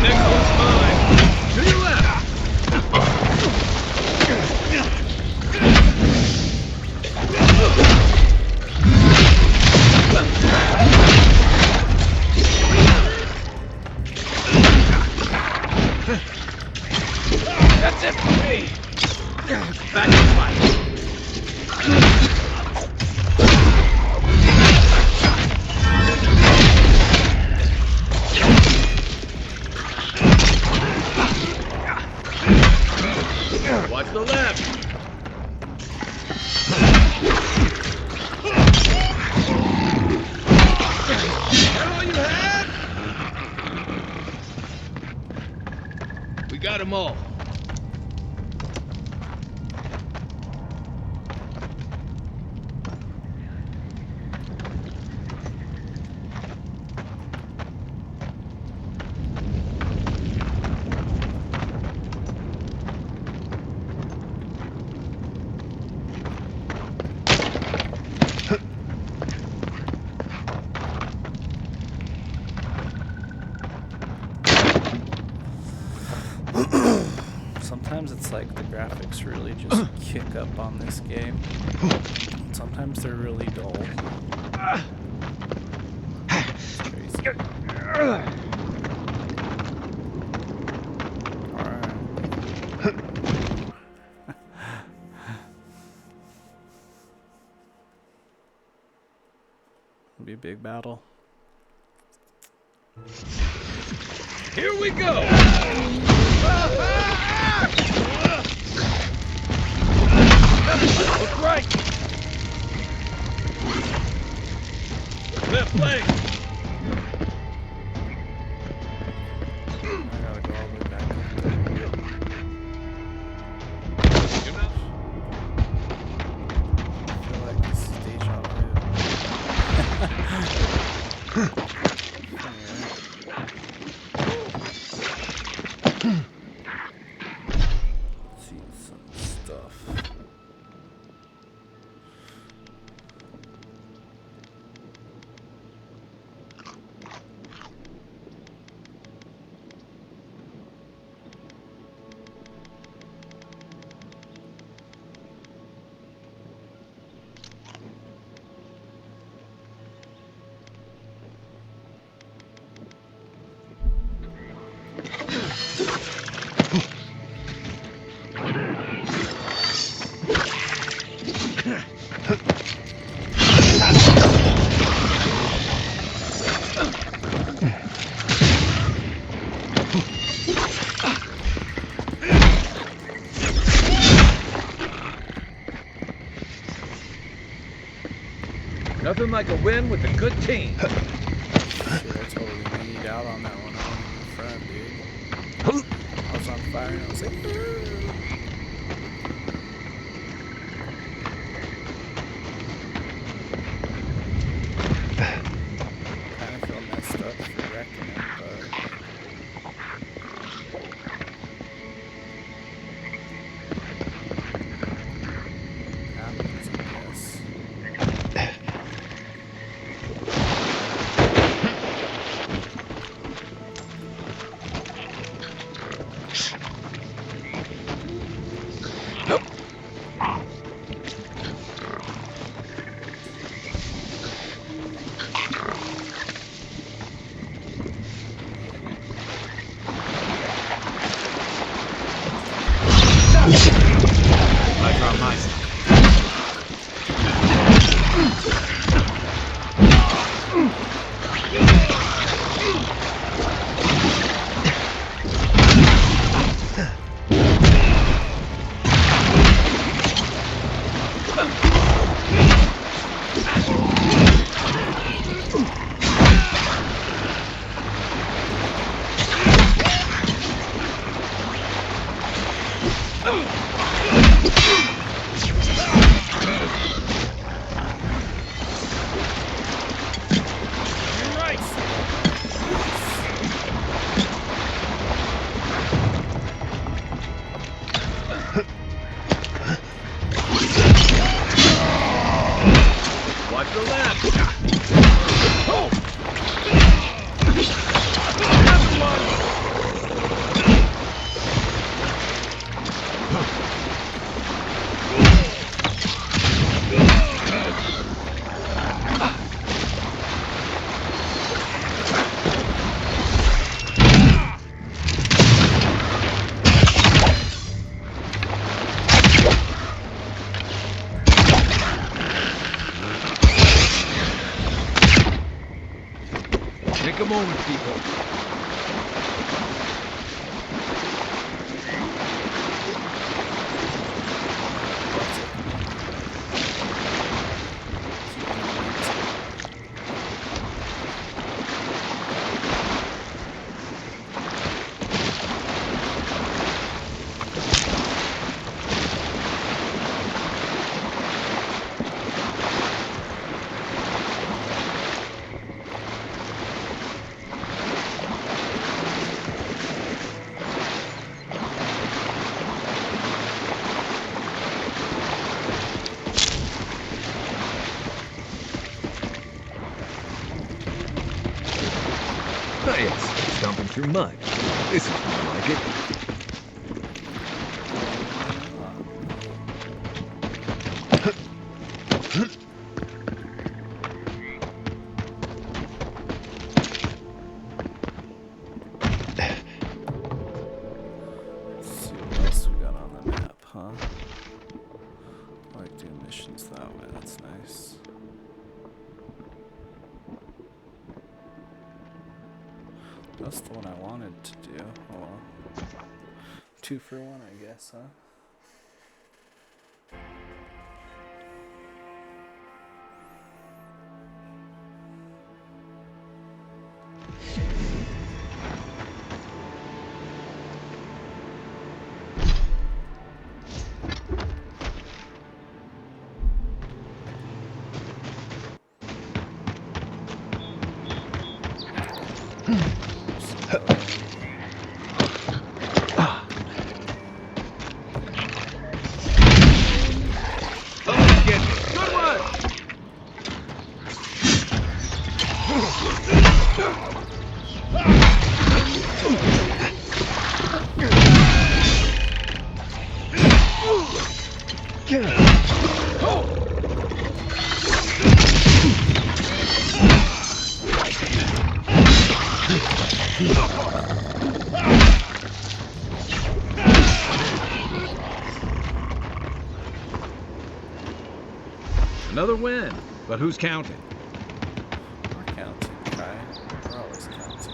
Next one's mine. To your left. That's it for me. Back to fight. Watch the left. That all you had? We got them all. Sometimes it's like the graphics really just kick up on this game. Sometimes they're really dull. It's crazy. Alright. It'll be a big battle. Here we go! Look right! Left leg! I gotta go all the way back up there. Enough. I feel like this is deja vu. See some stuff. Nothing like a win with a good team. Shit, I totally weed out on that one. I wasn't in front, dude. I was on fire and I was like, kind of feel messed up for wrecking it, but happens, I guess. Watch the left. Take a moment, people. Yes, stomping through mud. This is more like it. Let's see what else we got on the map, huh? I like doing missions that way, that's nice. That's the one I wanted to do. Oh well. 2 for 1, I guess, huh? Good one! Another win, but who's counting? We're counting, right? We're always counting.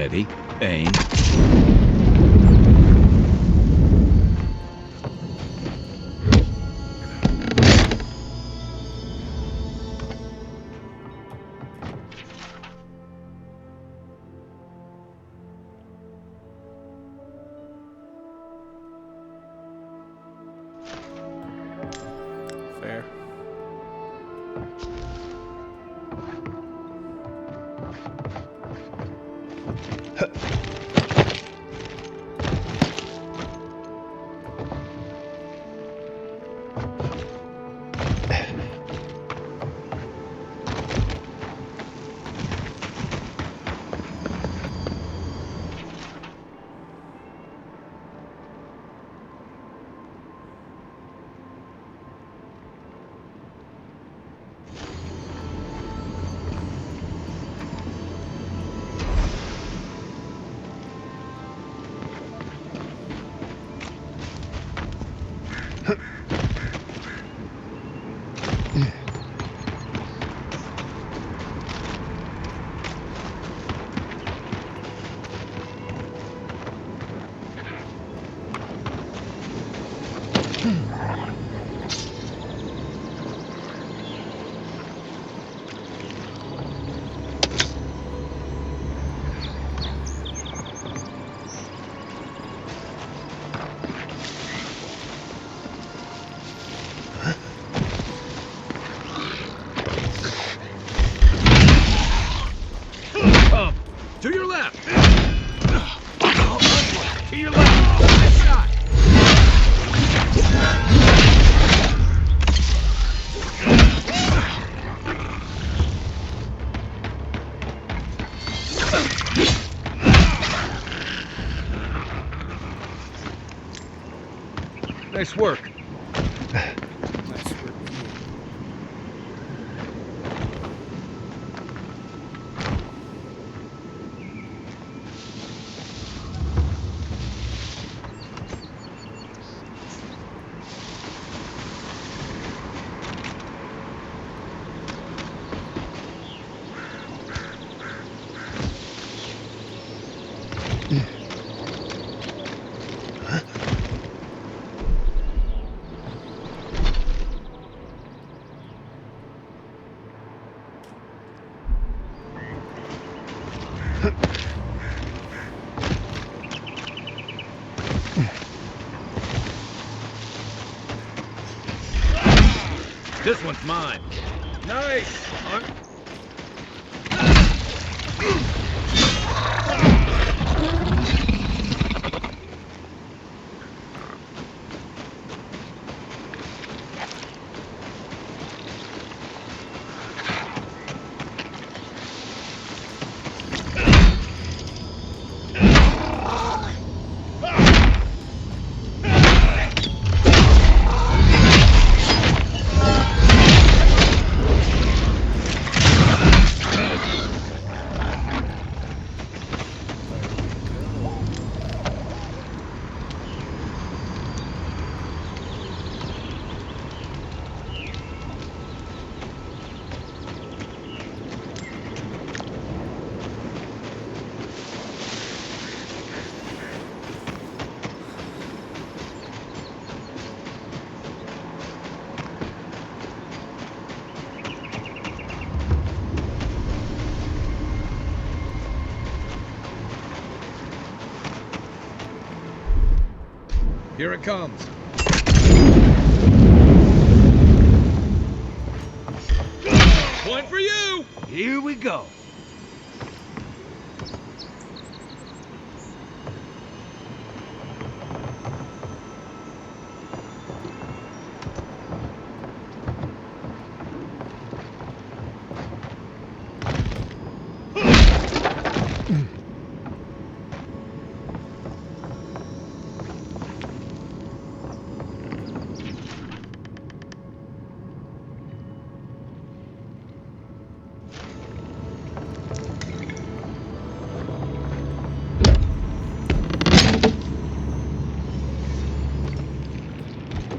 Ready, aim. Fair. To your left! To your left! Nice shot! Nice work. Nice work. This one's mine. Nice! Here it comes. One for you! Here we go.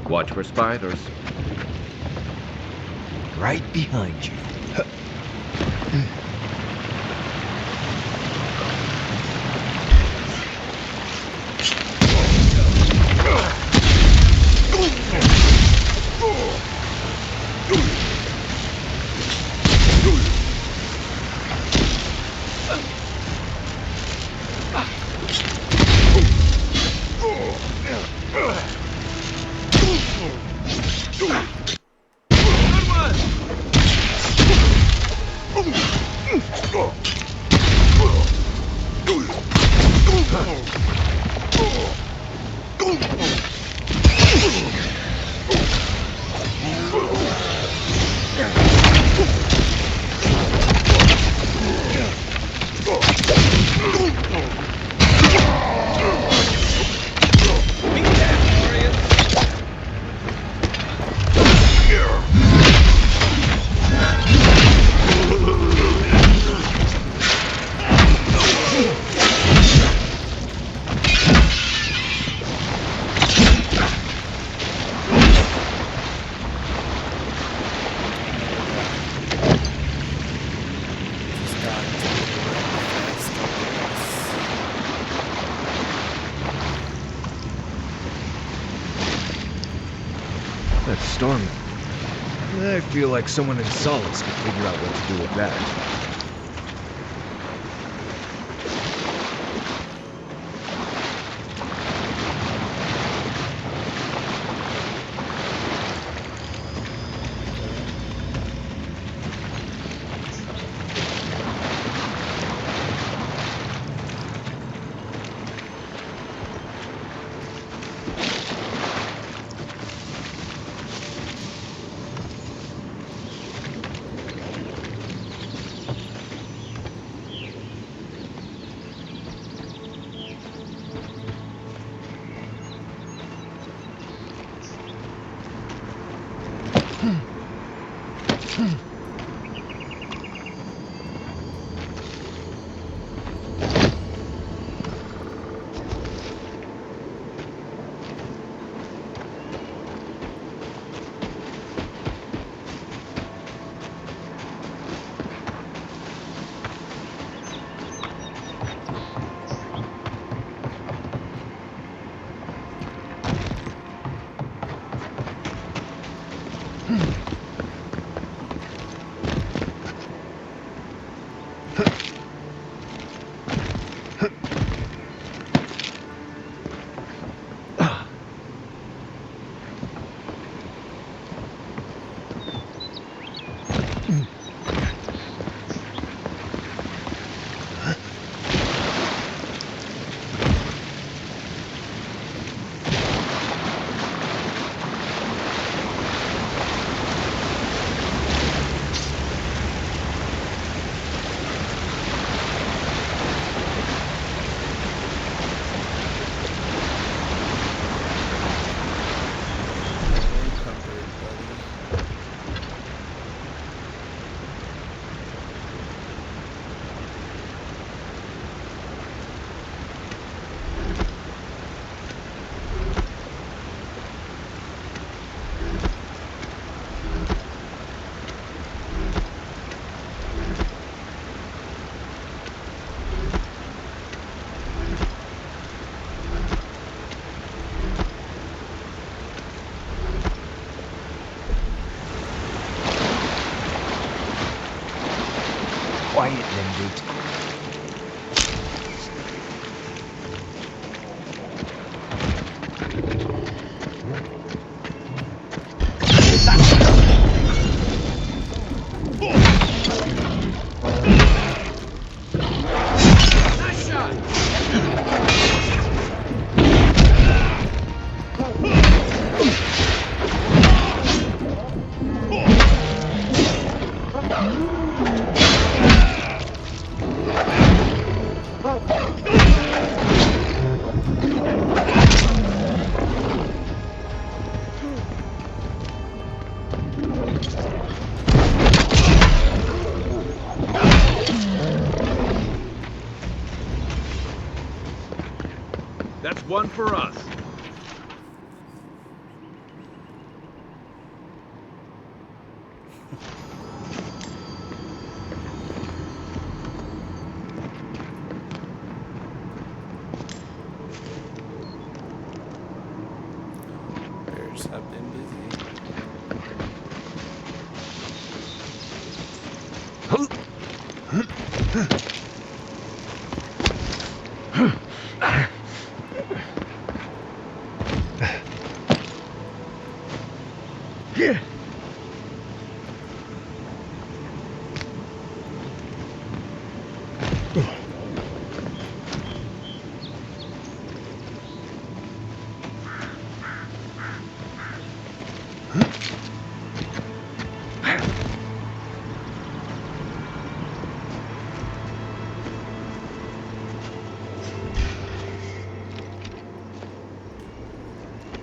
Watch for spiders. Right behind you. That storm. I feel like someone in Solace could figure out what to do with that. Quiet, Lindut. That's one for us. Bears have been busy.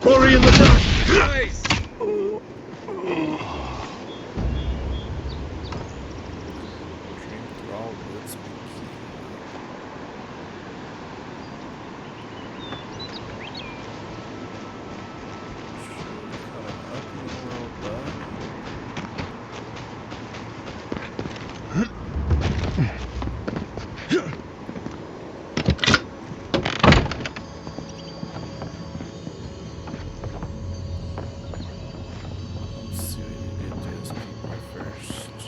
Quarry in the front! Nice! Dream Thrall Woodsman Key. Kind of open world bug. Let's see what we need to get to his people first.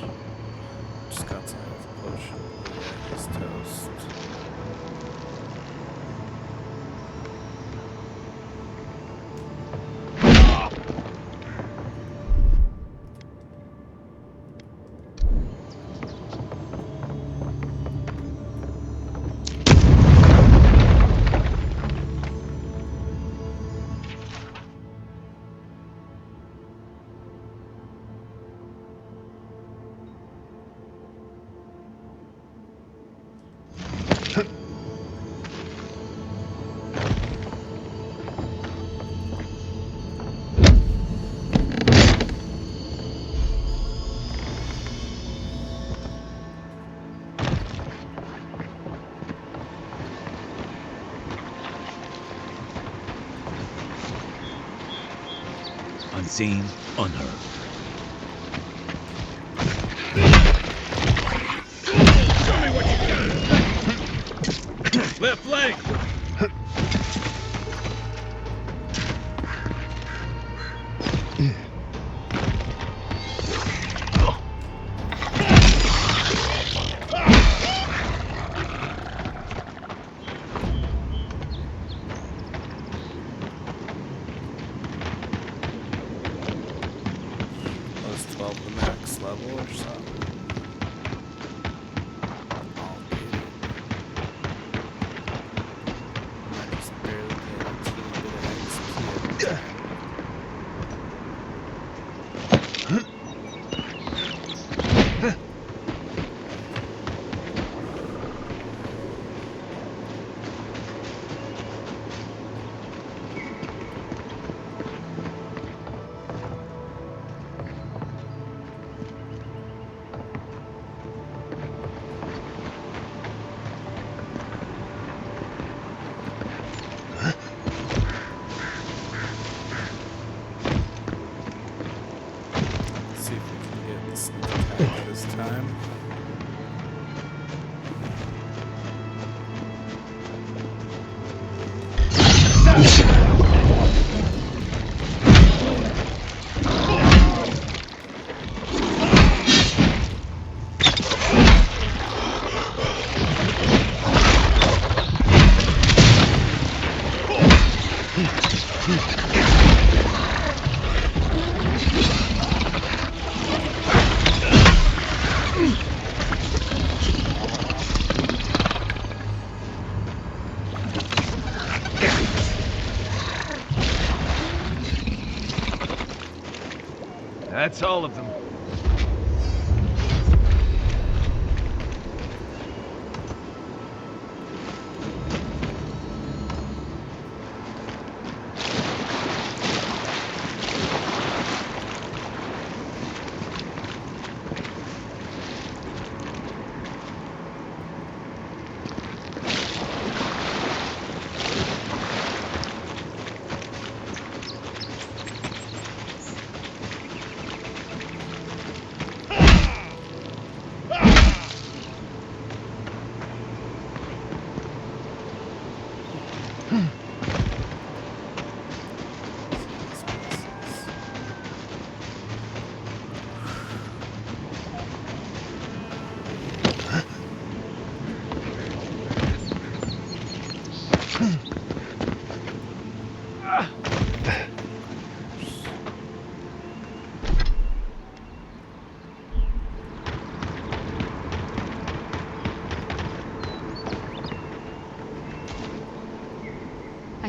Just got some health potion. Yeah, he's toast. Unseen, unheard. Show me what you got! Left flank! Was 12 the max level or something? I'll get it. I just barely get a teeny bit of XP every time. See if we can get the sneak attack this time. That's all of them.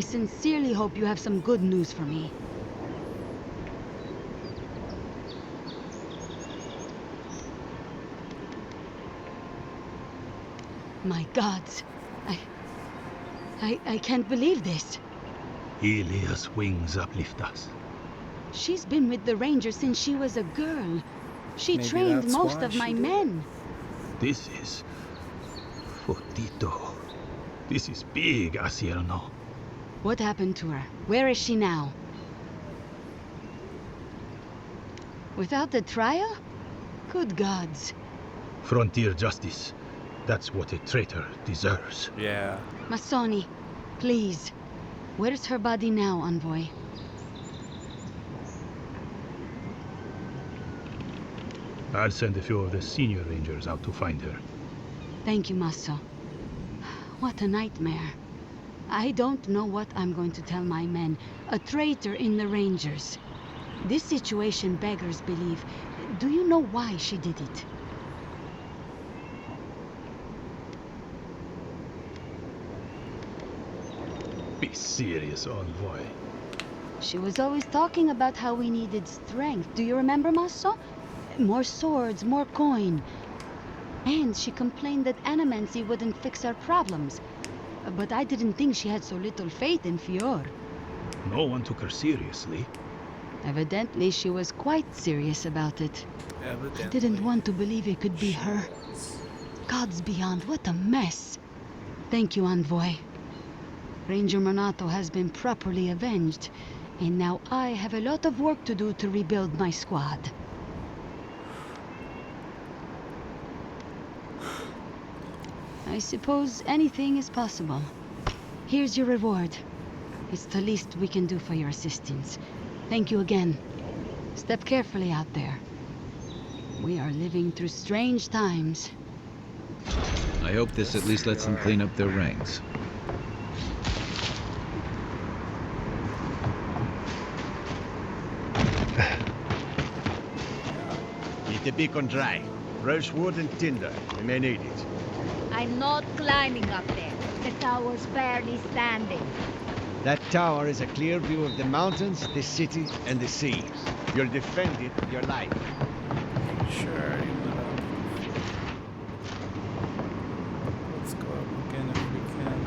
sincerely hope you have some good news for me. My gods. I can't believe this. Elia's wings uplift us. She's been with the Rangers since she was a girl. She Maybe trained that's most why of my she did it. men. This is... Fotito. This is big, Asierno. What happened to her? Where is she now? Without the trial? Good gods. Frontier justice. That's what a traitor deserves. Yeah. Masoni, please. Where's her body now, Envoy? I'll send a few of the senior rangers out to find her. Thank you, Masso. What a nightmare. I don't know what I'm going to tell my men. A traitor in the Rangers. This situation beggars belief. Do you know why she did it? Be serious, Envoy. She was always talking about how we needed strength. Do you remember, Masso? More swords, more coin. And she complained that animancy wouldn't fix our problems. But I didn't think she had so little faith in Fior. No one took her seriously. Evidently, she was quite serious about it. Evidently. I didn't want to believe it could be her. Gods beyond, what a mess. Thank you, Envoy. Ranger Monato has been properly avenged, and now I have a lot of work to do to rebuild my squad. I suppose anything is possible. Here's your reward. It's the least we can do for your assistance. Thank you again. Step carefully out there. We are living through strange times. I hope this at least lets them clean up their ranks. Keep the beacon dry. Fresh wood and tinder. We may need it. I'm not climbing up there. The tower's barely standing. That tower is a clear view of the mountains, the city, and the sea. You'll defend it with your life. Sure, you went up. Let's go up again if we can.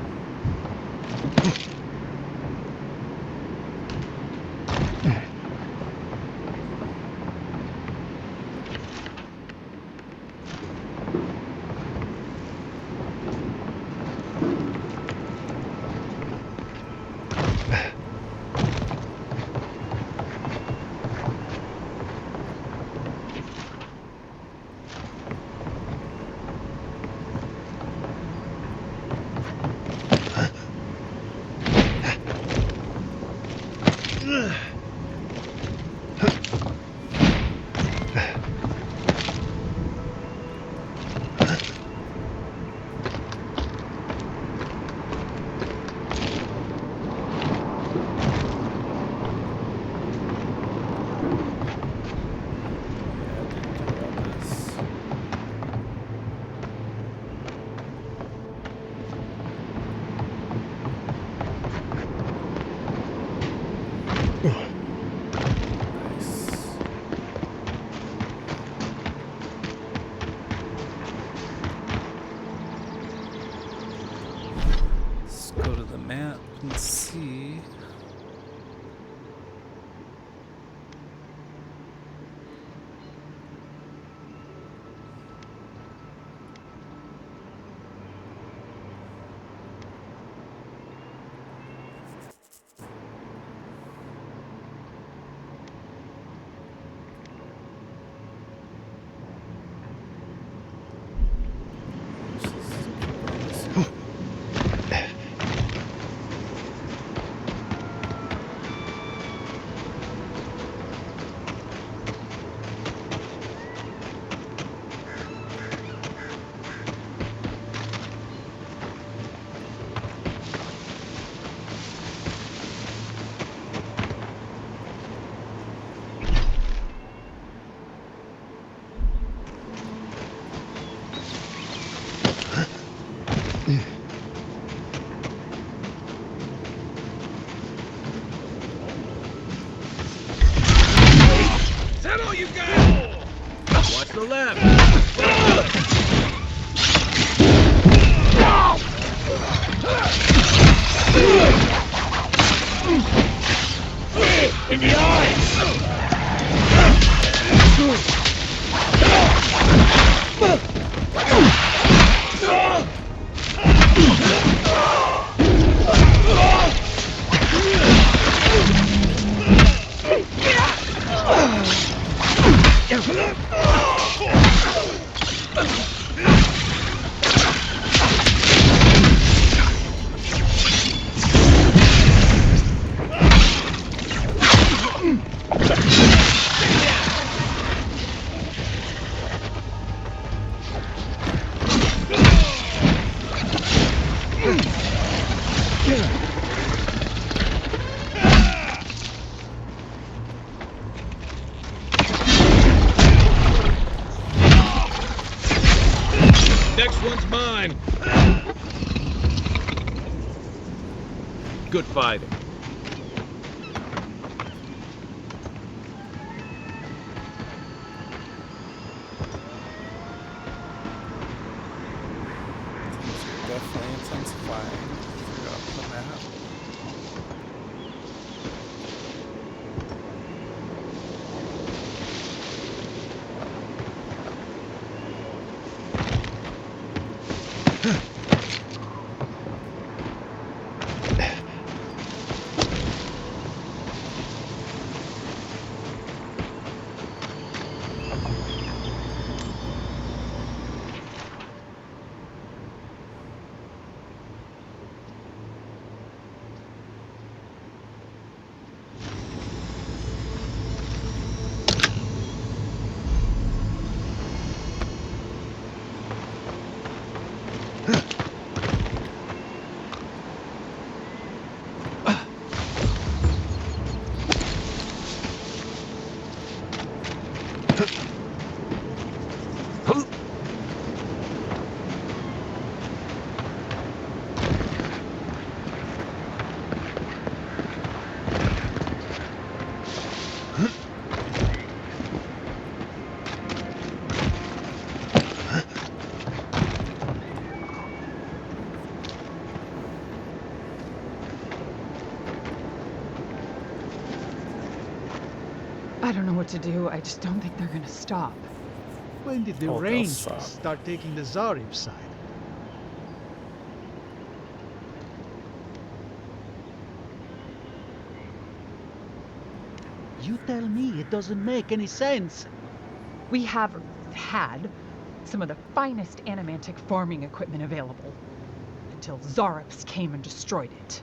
the left! In the eyes! Next one's mine. Good fighting. Definitely intensifying throughout the map. I don't know what to do. I just don't think they're gonna stop. When did the Oh, they'll Rangers stop. start taking the Zarib side? You tell me, it doesn't make any sense. We have had some of the finest animantic farming equipment available until Zarops came and destroyed it.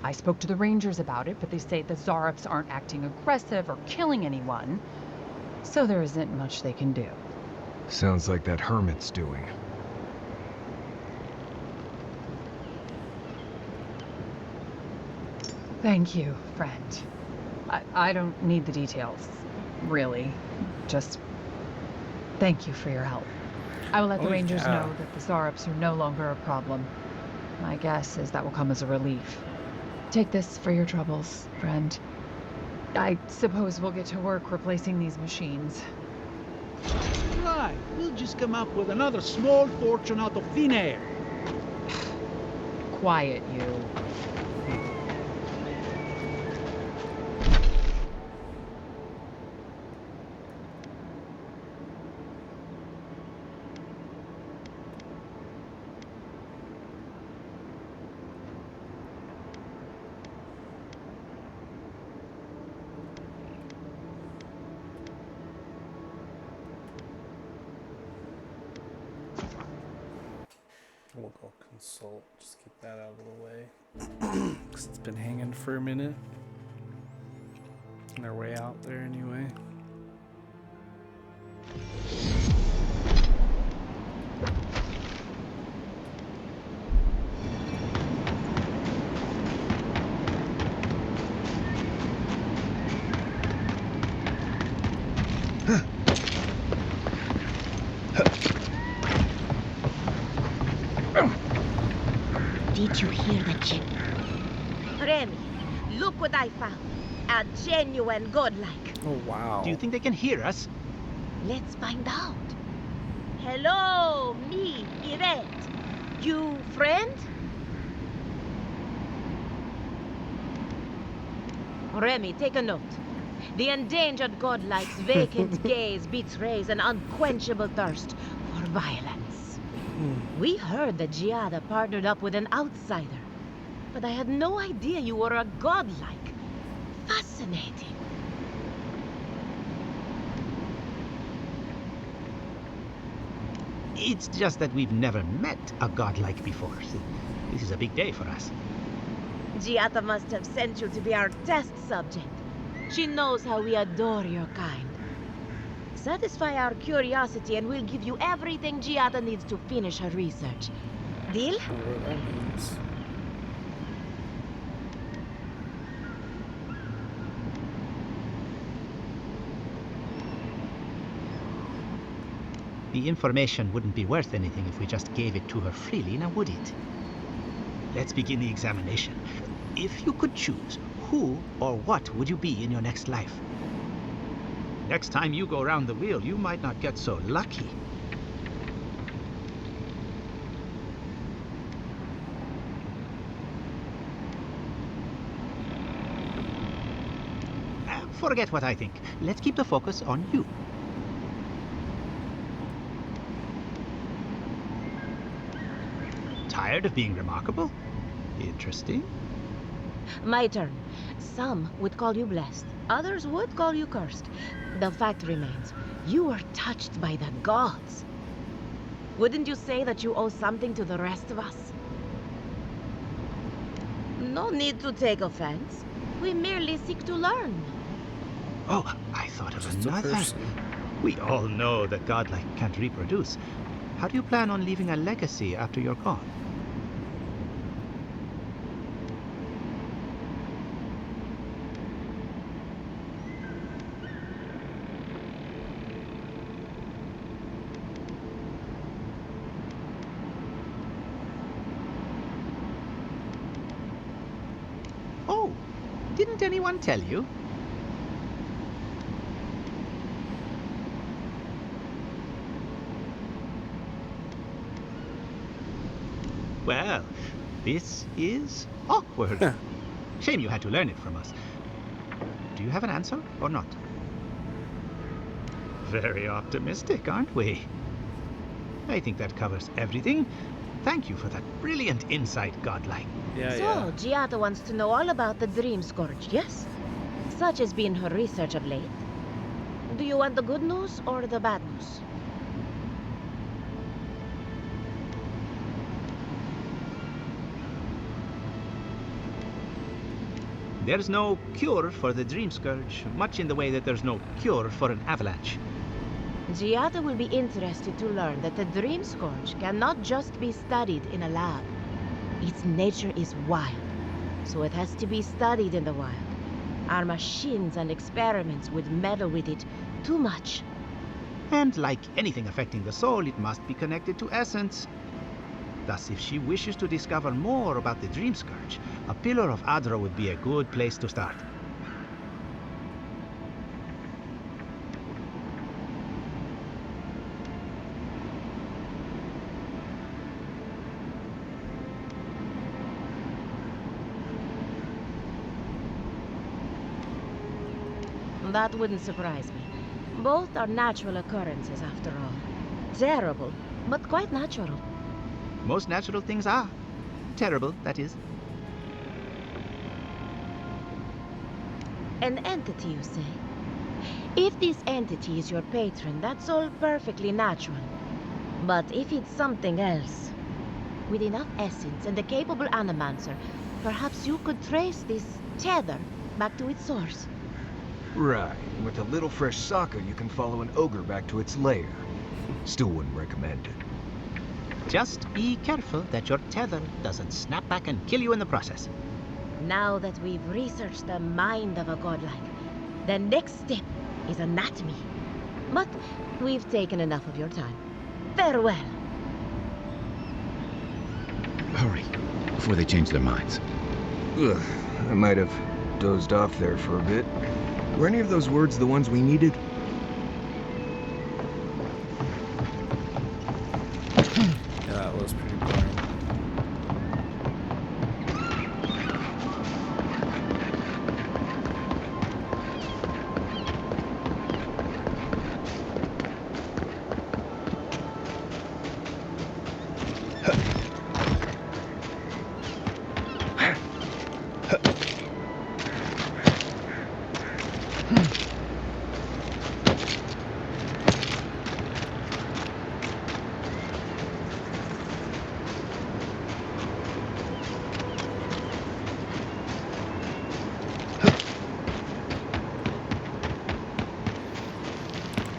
I spoke to the Rangers about it, but they say the Zarops aren't acting aggressive or killing anyone, so there isn't much they can do. Sounds like that hermit's doing. Thank you, friend. I don't need the details, really. Just thank you for your help. I will let the Rangers know that the Zarops are no longer a problem. My guess is that will come as a relief. Take this for your troubles, friend. I suppose we'll get to work replacing these machines. Right, we'll just come up with another small fortune out of thin air. Quiet, you. We'll go consult. Just keep that out of the way. Because it's been hanging for a minute. On their way out there anyway. Did you hear the chip? Remy, look what I found. A genuine godlike. Oh, wow. Do you think they can hear us? Let's find out. Hello, me, Yvette. You friend? Remy, take a note. The endangered godlike's vacant gaze betrays an unquenchable thirst for violence. We heard that Giada partnered up with an outsider, but I had no idea you were a godlike. Fascinating. It's just that we've never met a godlike before. This is a big day for us. Giada must have sent you to be our test subject. She knows how we adore your kind. Satisfy our curiosity and we'll give you everything Giada needs to finish her research. Deal? Whatever that means. The information wouldn't be worth anything if we just gave it to her freely, now would it? Let's begin the examination. If you could choose, who or what would you be in your next life? Next time you go round the wheel, you might not get so lucky. Forget what I think. Let's keep the focus on you. Tired of being remarkable? Interesting. My turn. Some would call you blessed. Others would call you cursed. The fact remains, you were touched by the gods. Wouldn't you say that you owe something to the rest of us? No need to take offense. We merely seek to learn. Oh, I thought of Just a another. person. We all know that godlike can't reproduce. How do you plan on leaving a legacy after you're gone? Oh, didn't anyone tell you? Well, this is awkward. Shame you had to learn it from us. Do you have an answer or not? Very optimistic, aren't we? I think that covers everything. Thank you for that brilliant insight, godlike. So, Giada wants to know all about the Dream Scourge, yes? Such has been her research of late. Do you want the good news or the bad news? There's no cure for the Dream Scourge, much in the way that there's no cure for an avalanche. Giada will be interested to learn that the Dream Scourge cannot just be studied in a lab. Its nature is wild, so it has to be studied in the wild. Our machines and experiments would meddle with it too much. And like anything affecting the soul, it must be connected to essence. Thus, if she wishes to discover more about the Dream Scourge, a Pillar of Adra would be a good place to start. That wouldn't surprise me. Both are natural occurrences, after all. Terrible, but quite natural. Most natural things are. Terrible, that is. An entity, you say? If this entity is your patron, that's all perfectly natural. But if it's something else, with enough essence and a capable animancer, perhaps you could trace this tether back to its source. Right. With a little fresh soccer, you can follow an ogre back to its lair. Still wouldn't recommend it. Just be careful that your tether doesn't snap back and kill you in the process. Now that we've researched the mind of a godlike, the next step is anatomy. But we've taken enough of your time. Farewell. Hurry, before they change their minds. Ugh, I might have dozed off there for a bit. Were any of those words the ones we needed?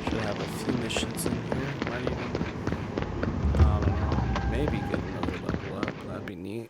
Should have a few missions in here. Might even, I don't know, maybe get another level up. That'd be neat.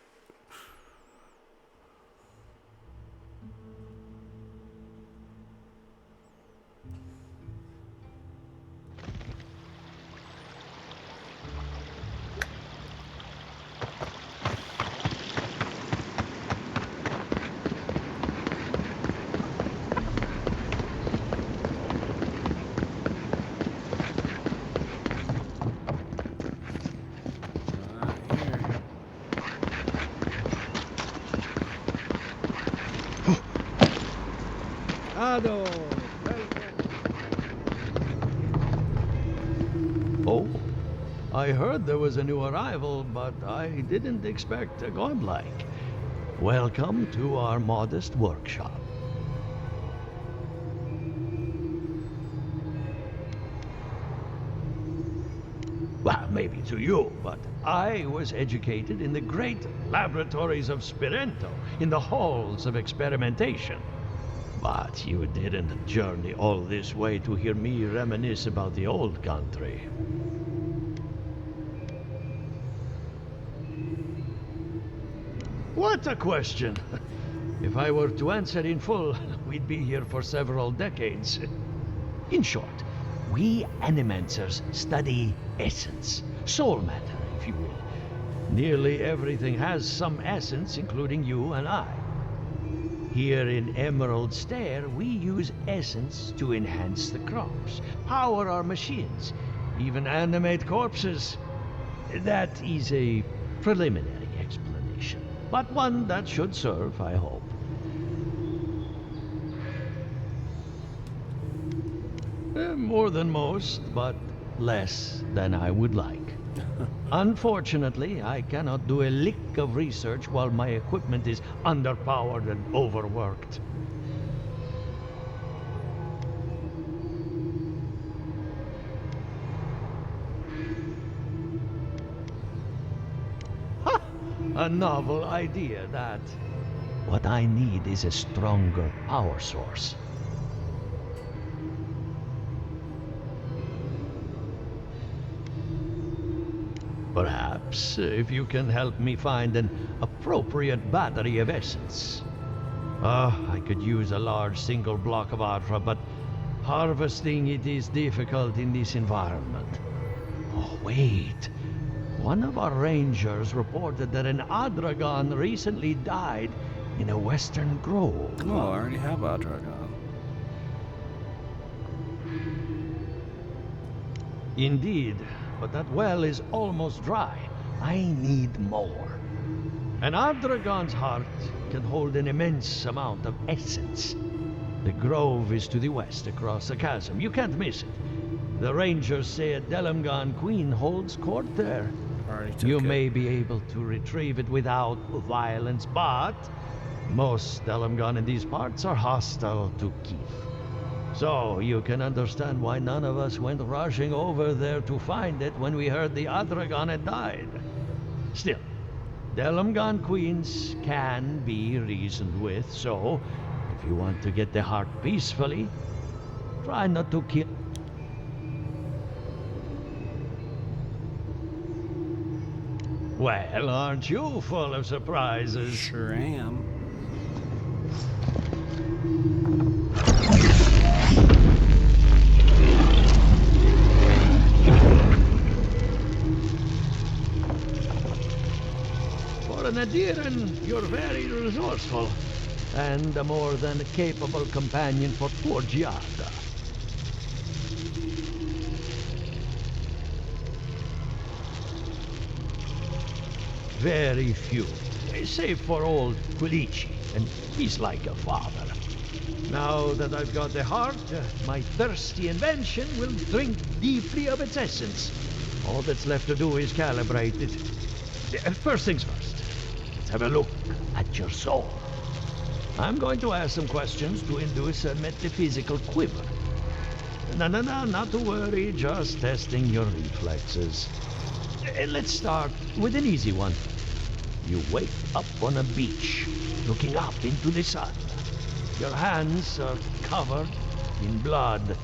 Ado! Oh, I heard there was a new arrival, but I didn't expect a godlike. Welcome to our modest workshop. Well, maybe to you, but I was educated in the great laboratories of Spirento, in the halls of experimentation. But you didn't journey all this way to hear me reminisce about the old country. What a question! If I were to answer in full, we'd be here for several decades. In short, we Animancers study essence, soul matter, if you will. Nearly everything has some essence, including you and I. Here in Emerald Stair, we use essence to enhance the crops, power our machines, even animate corpses. That is a preliminary explanation, but one that should serve, I hope. More than most, but less than I would like. Unfortunately, I cannot do a lick of research while my equipment is underpowered and overworked. Ha! A novel idea, that. What I need is a stronger power source. Perhaps, if you can help me find an appropriate battery of essence. I could use a large single block of Ultra, but harvesting it is difficult in this environment. Oh, wait. One of our rangers reported that an Adragon recently died in a western grove. Oh, I already have Adragon. Indeed, but that well is almost dry. I need more. An Adragon's heart can hold an immense amount of essence. The grove is to the west, across the chasm. You can't miss it. The rangers say a Delamgan queen holds court there. You may be able to retrieve it without violence, but most Delamgan in these parts are hostile to Keith. So you can understand why none of us went rushing over there to find it when we heard the Adragon had died. Still, Delamgan queens can be reasoned with, so if you want to get the heart peacefully, try not to kill. Well, aren't you full of surprises? Sure am. For an Adiran, you're very resourceful, and a more than capable companion for poor Giada. Very few, save for old Quilici, and he's like a father. Now that I've got the heart, my thirsty invention will drink deeply of its essence. All that's left to do is calibrate it. First things first. Let's have a look at your soul. I'm going to ask some questions to induce a metaphysical quiver. No, not to worry, just testing your reflexes. Let's start with an easy one. You wake up on a beach, looking up into the sun. Your hands are covered in blood.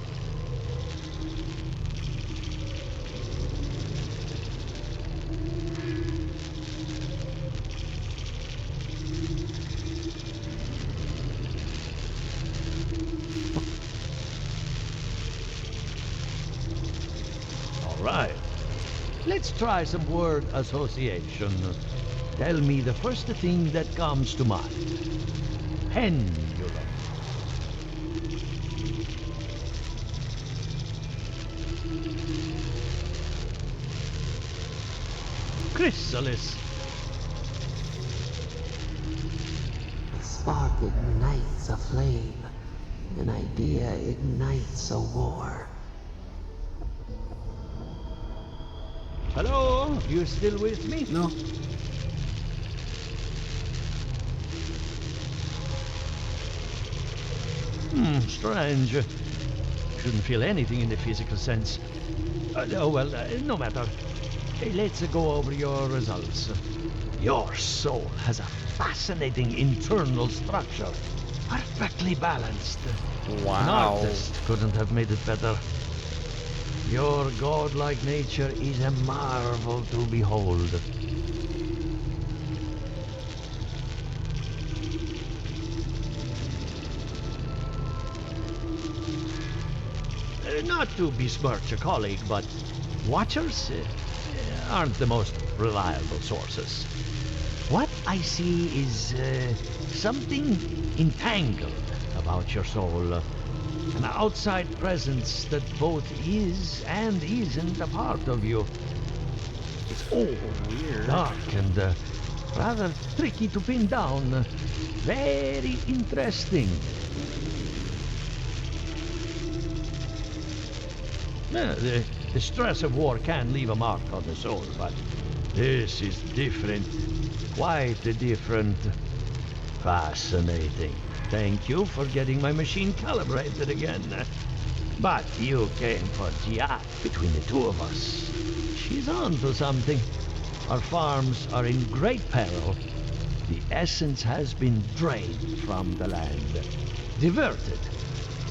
All right. Let's try some word association. Tell me the first thing that comes to mind. Pendulum. Chrysalis. A spark ignites a flame. An idea ignites a war. Hello? You still with me? No. Strange. Shouldn't feel anything in the physical sense. No matter. Hey, let's go over your results. Your soul has a fascinating internal structure. Perfectly balanced. Wow. An artist couldn't have made it better. Your godlike nature is a marvel to behold. Not to besmirch a colleague, but watchers aren't the most reliable sources. What I see is something entangled about your soul. An outside presence that both is and isn't a part of you. It's all weird, dark, and rather tricky to pin down. Very interesting. The stress of war can leave a mark on the soul, but this is different. Quite different. Fascinating. Thank you for getting my machine calibrated again. But you came for Gia. Between the two of us, she's on to something. Our farms are in great peril. The essence has been drained from the land. Diverted,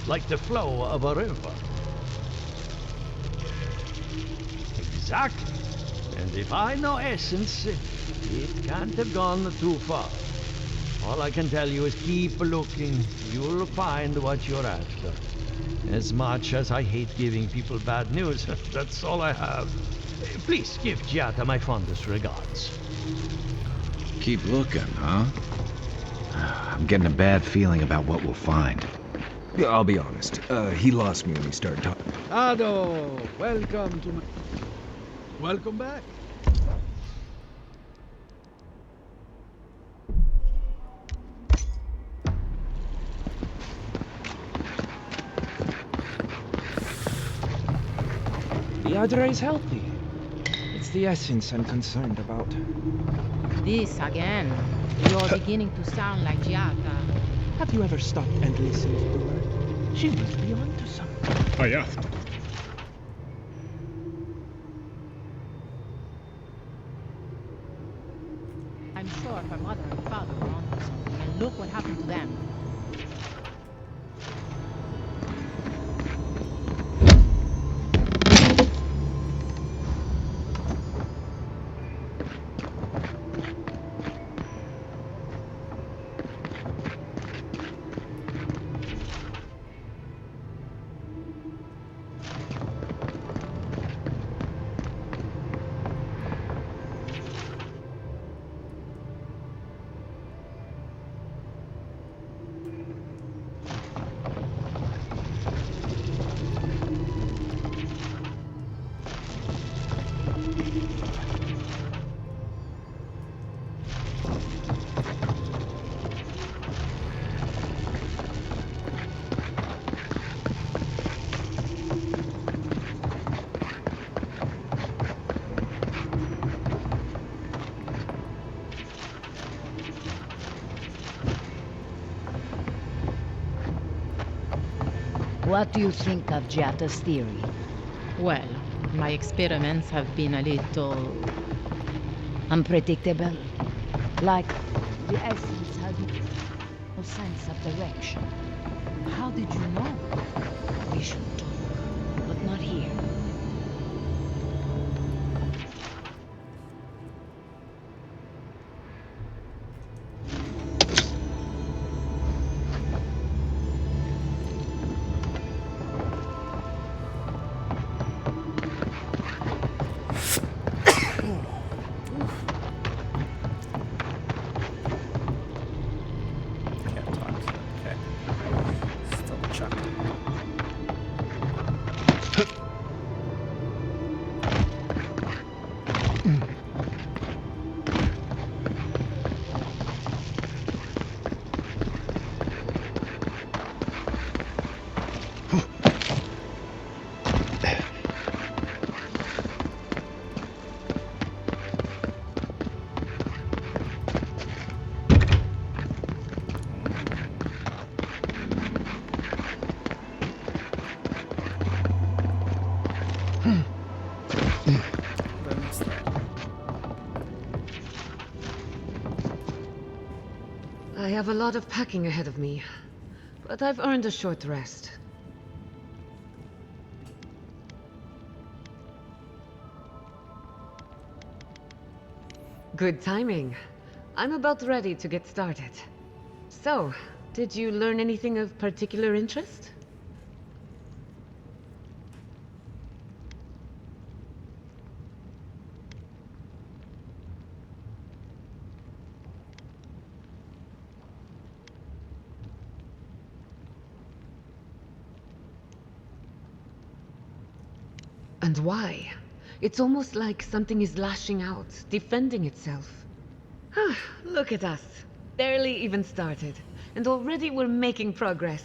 like the flow of a river. Exactly. And if I know essence, it can't have gone too far. All I can tell you is keep looking. You'll find what you're after. As much as I hate giving people bad news, that's all I have. Please give Giada my fondest regards. Keep looking, huh? I'm getting a bad feeling about what we'll find. Yeah, I'll be honest. He lost me when we started talking. Ado, welcome to my... Welcome back. The Adra is healthy. It's the essence I'm concerned about. This again. You're beginning to sound like Giata. Have you ever stopped and listened to her? She might be onto something. I I'm sure her mother and father were onto something, and look what happened to them. What do you think of Giatta's theory? Well, my experiments have been a little unpredictable. Like the essence has no sense of direction. How did you know? We should talk, but not here. Can't talk. Okay. Still chuckling. I have a lot of packing ahead of me, but I've earned a short rest. Good timing. I'm about ready to get started. So, did you learn anything of particular interest? And why? It's almost like something is lashing out, defending itself. Look at us. Barely even started, and already we're making progress.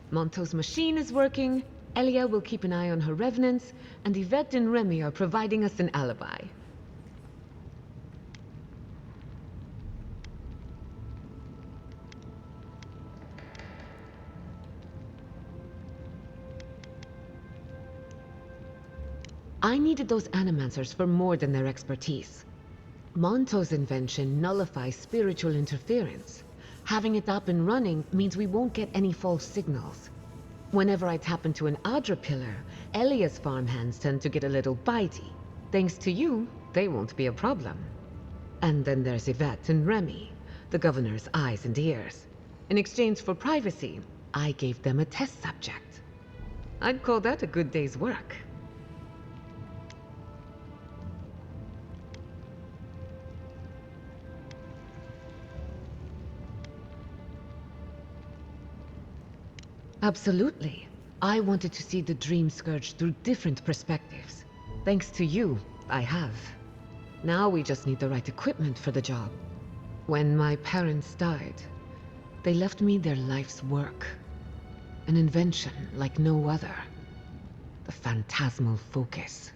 Monto's machine is working, Elia will keep an eye on her revenants, and Yvette and Remy are providing us an alibi. I needed those animancers for more than their expertise. Monto's invention nullifies spiritual interference. Having it up and running means we won't get any false signals. Whenever I tap into an Adra pillar, Elia's farmhands tend to get a little bitey. Thanks to you, they won't be a problem. And then there's Yvette and Remy, the governor's eyes and ears. In exchange for privacy, I gave them a test subject. I'd call that a good day's work. Absolutely. I wanted to see the Dream Scourge through different perspectives. Thanks to you, I have. Now we just need the right equipment for the job. When my parents died, they left me their life's work. An invention like no other. The phantasmal focus.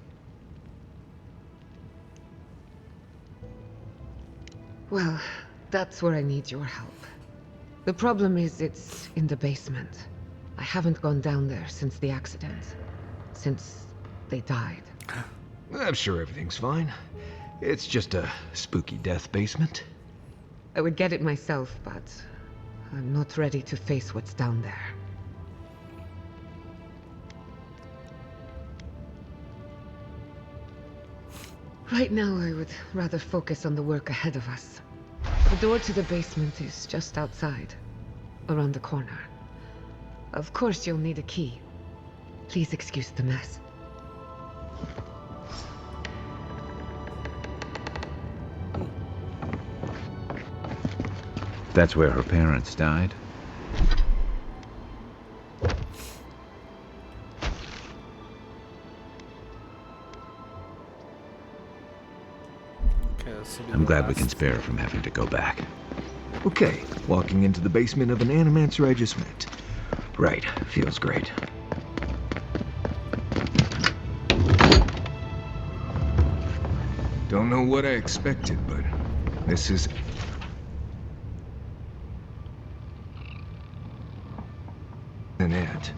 Well, that's where I need your help. The problem is it's in the basement. I haven't gone down there since the accident. Since they died. I'm sure everything's fine. It's just a spooky death basement. I would get it myself, but I'm not ready to face what's down there. Right now, I would rather focus on the work ahead of us. The door to the basement is just outside, around the corner. Of course you'll need a key. Please excuse the mess. That's where her parents died? I'm glad we can spare her from having to go back. Okay, walking into the basement of an animancer I just met. Right, feels great. Don't know what I expected, but this is... an it.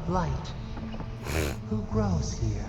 blight who grows here.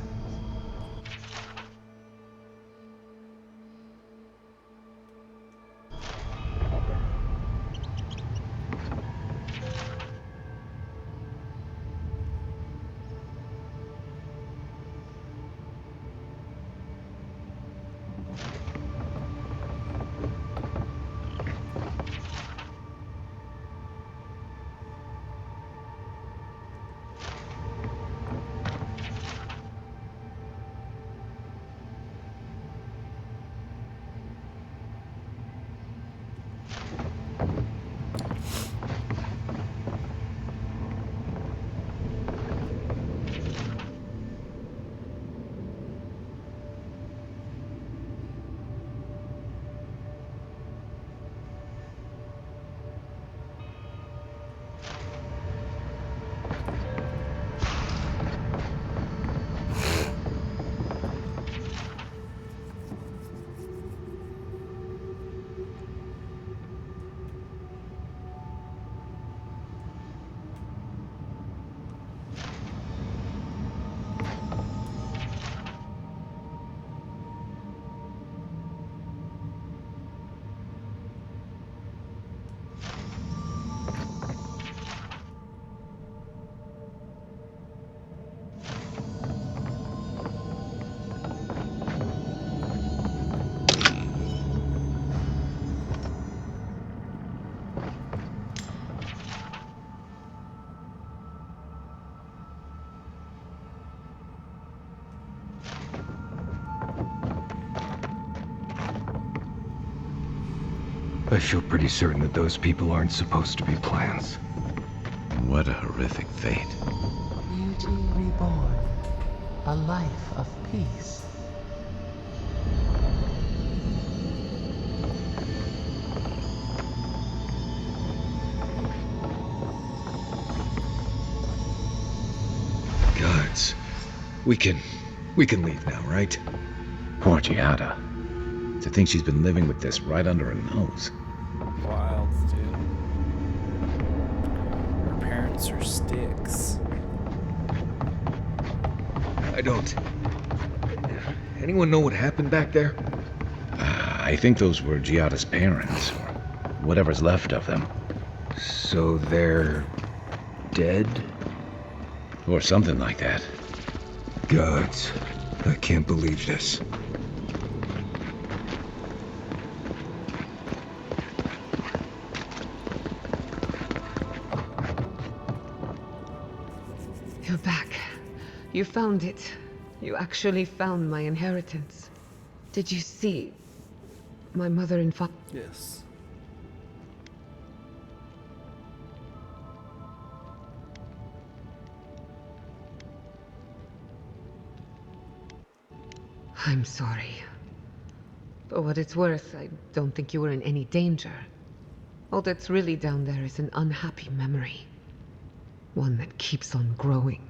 I feel pretty certain that those people aren't supposed to be plants. What a horrific fate. Beauty reborn. A life of peace. Gods. We can leave now, right? Poor Giada. To think she's been living with this right under her nose. Wild, dude. Her parents are sticks. I don't. Anyone know what happened back there? I think those were Giada's parents, or whatever's left of them. So they're dead? Or something like that. Gods, I can't believe this. You're back. You found it. You actually found my inheritance. Did you see my mother and father? Yes. I'm sorry. For what it's worth, I don't think you were in any danger. All that's really down there is an unhappy memory. One that keeps on growing.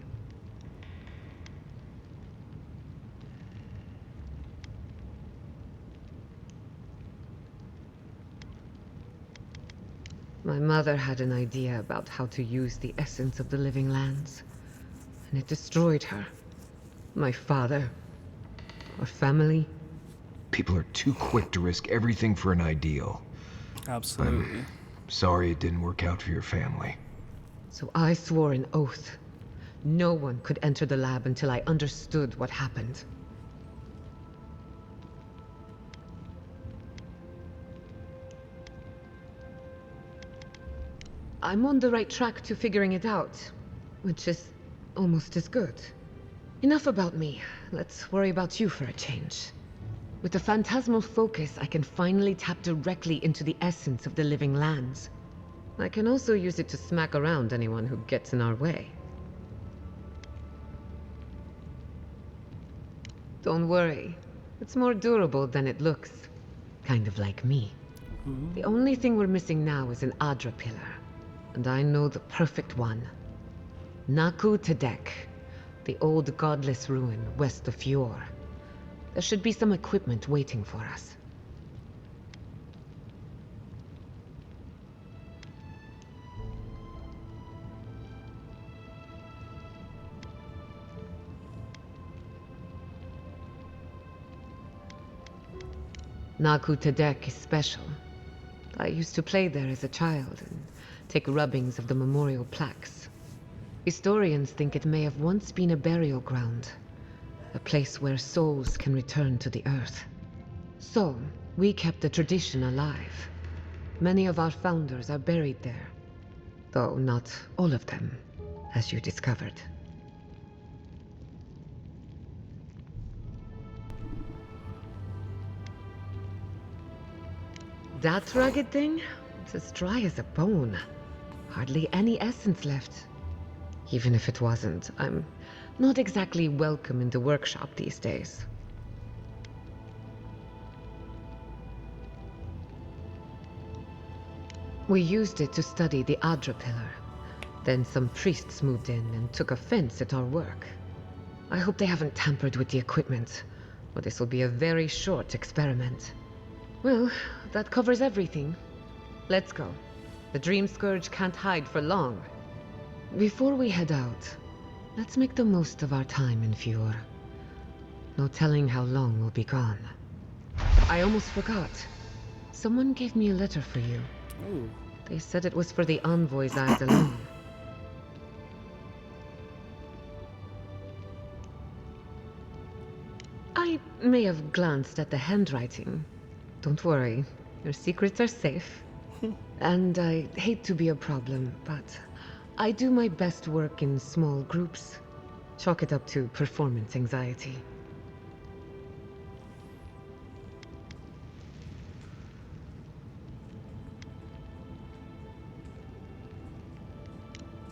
My mother had an idea about how to use the essence of the living lands, and it destroyed her. My father, our family. People are too quick to risk everything for an ideal. Absolutely. I'm sorry it didn't work out for your family. So I swore an oath. No one could enter the lab until I understood what happened. I'm on the right track to figuring it out, which is almost as good. Enough about me. Let's worry about you for a change. With the phantasmal focus, I can finally tap directly into the essence of the living lands. I can also use it to smack around anyone who gets in our way. Don't worry. It's more durable than it looks. Kind of like me. The only thing we're missing now is an Adra pillar. And I know the perfect one. Naku Tedek, the old godless ruin west of Fjord. There should be some equipment waiting for us. Naku Tedek is special. I used to play there as a child and take rubbings of the memorial plaques. Historians think it may have once been a burial ground, a place where souls can return to the earth. So, we kept the tradition alive. Many of our founders are buried there, though not all of them, as you discovered. That rugged thing? It's as dry as a bone. Hardly any essence left. Even if it wasn't, I'm not exactly welcome in the workshop these days. We used it to study the Adra Pillar. Then some priests moved in and took offense at our work. I hope they haven't tampered with the equipment, or this will be a very short experiment. Well, that covers everything. Let's go. The Dream Scourge can't hide for long. Before we head out, let's make the most of our time in Fjord. No telling how long we'll be gone. I almost forgot. Someone gave me a letter for you. Ooh. They said it was for the Envoy's eyes alone. I may have glanced at the handwriting. Don't worry, your secrets are safe. And I hate to be a problem, but I do my best work in small groups. Chalk it up to performance anxiety.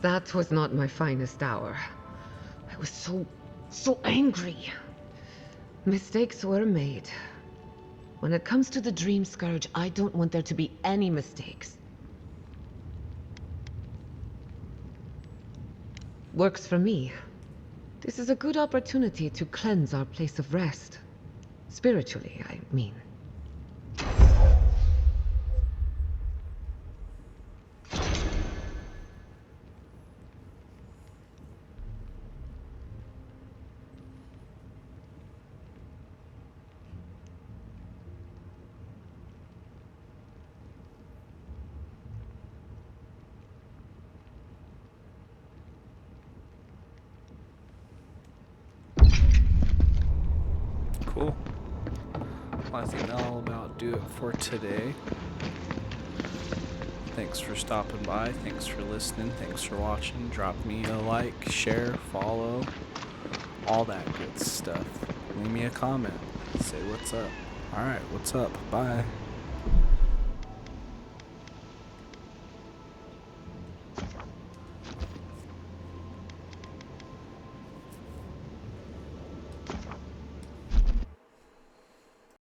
That was not my finest hour. I was so angry. Mistakes were made. When it comes to the Dream Scourge, I don't want there to be any mistakes. Works for me. This is a good opportunity to cleanse our place of rest. Spiritually, I mean. Cool. Well, I think that'll about do it for today. Thanks for stopping by. Thanks for listening. Thanks for watching. Drop me a like, share, follow, all that good stuff. Leave me a comment. Say what's up. Alright, what's up? Bye.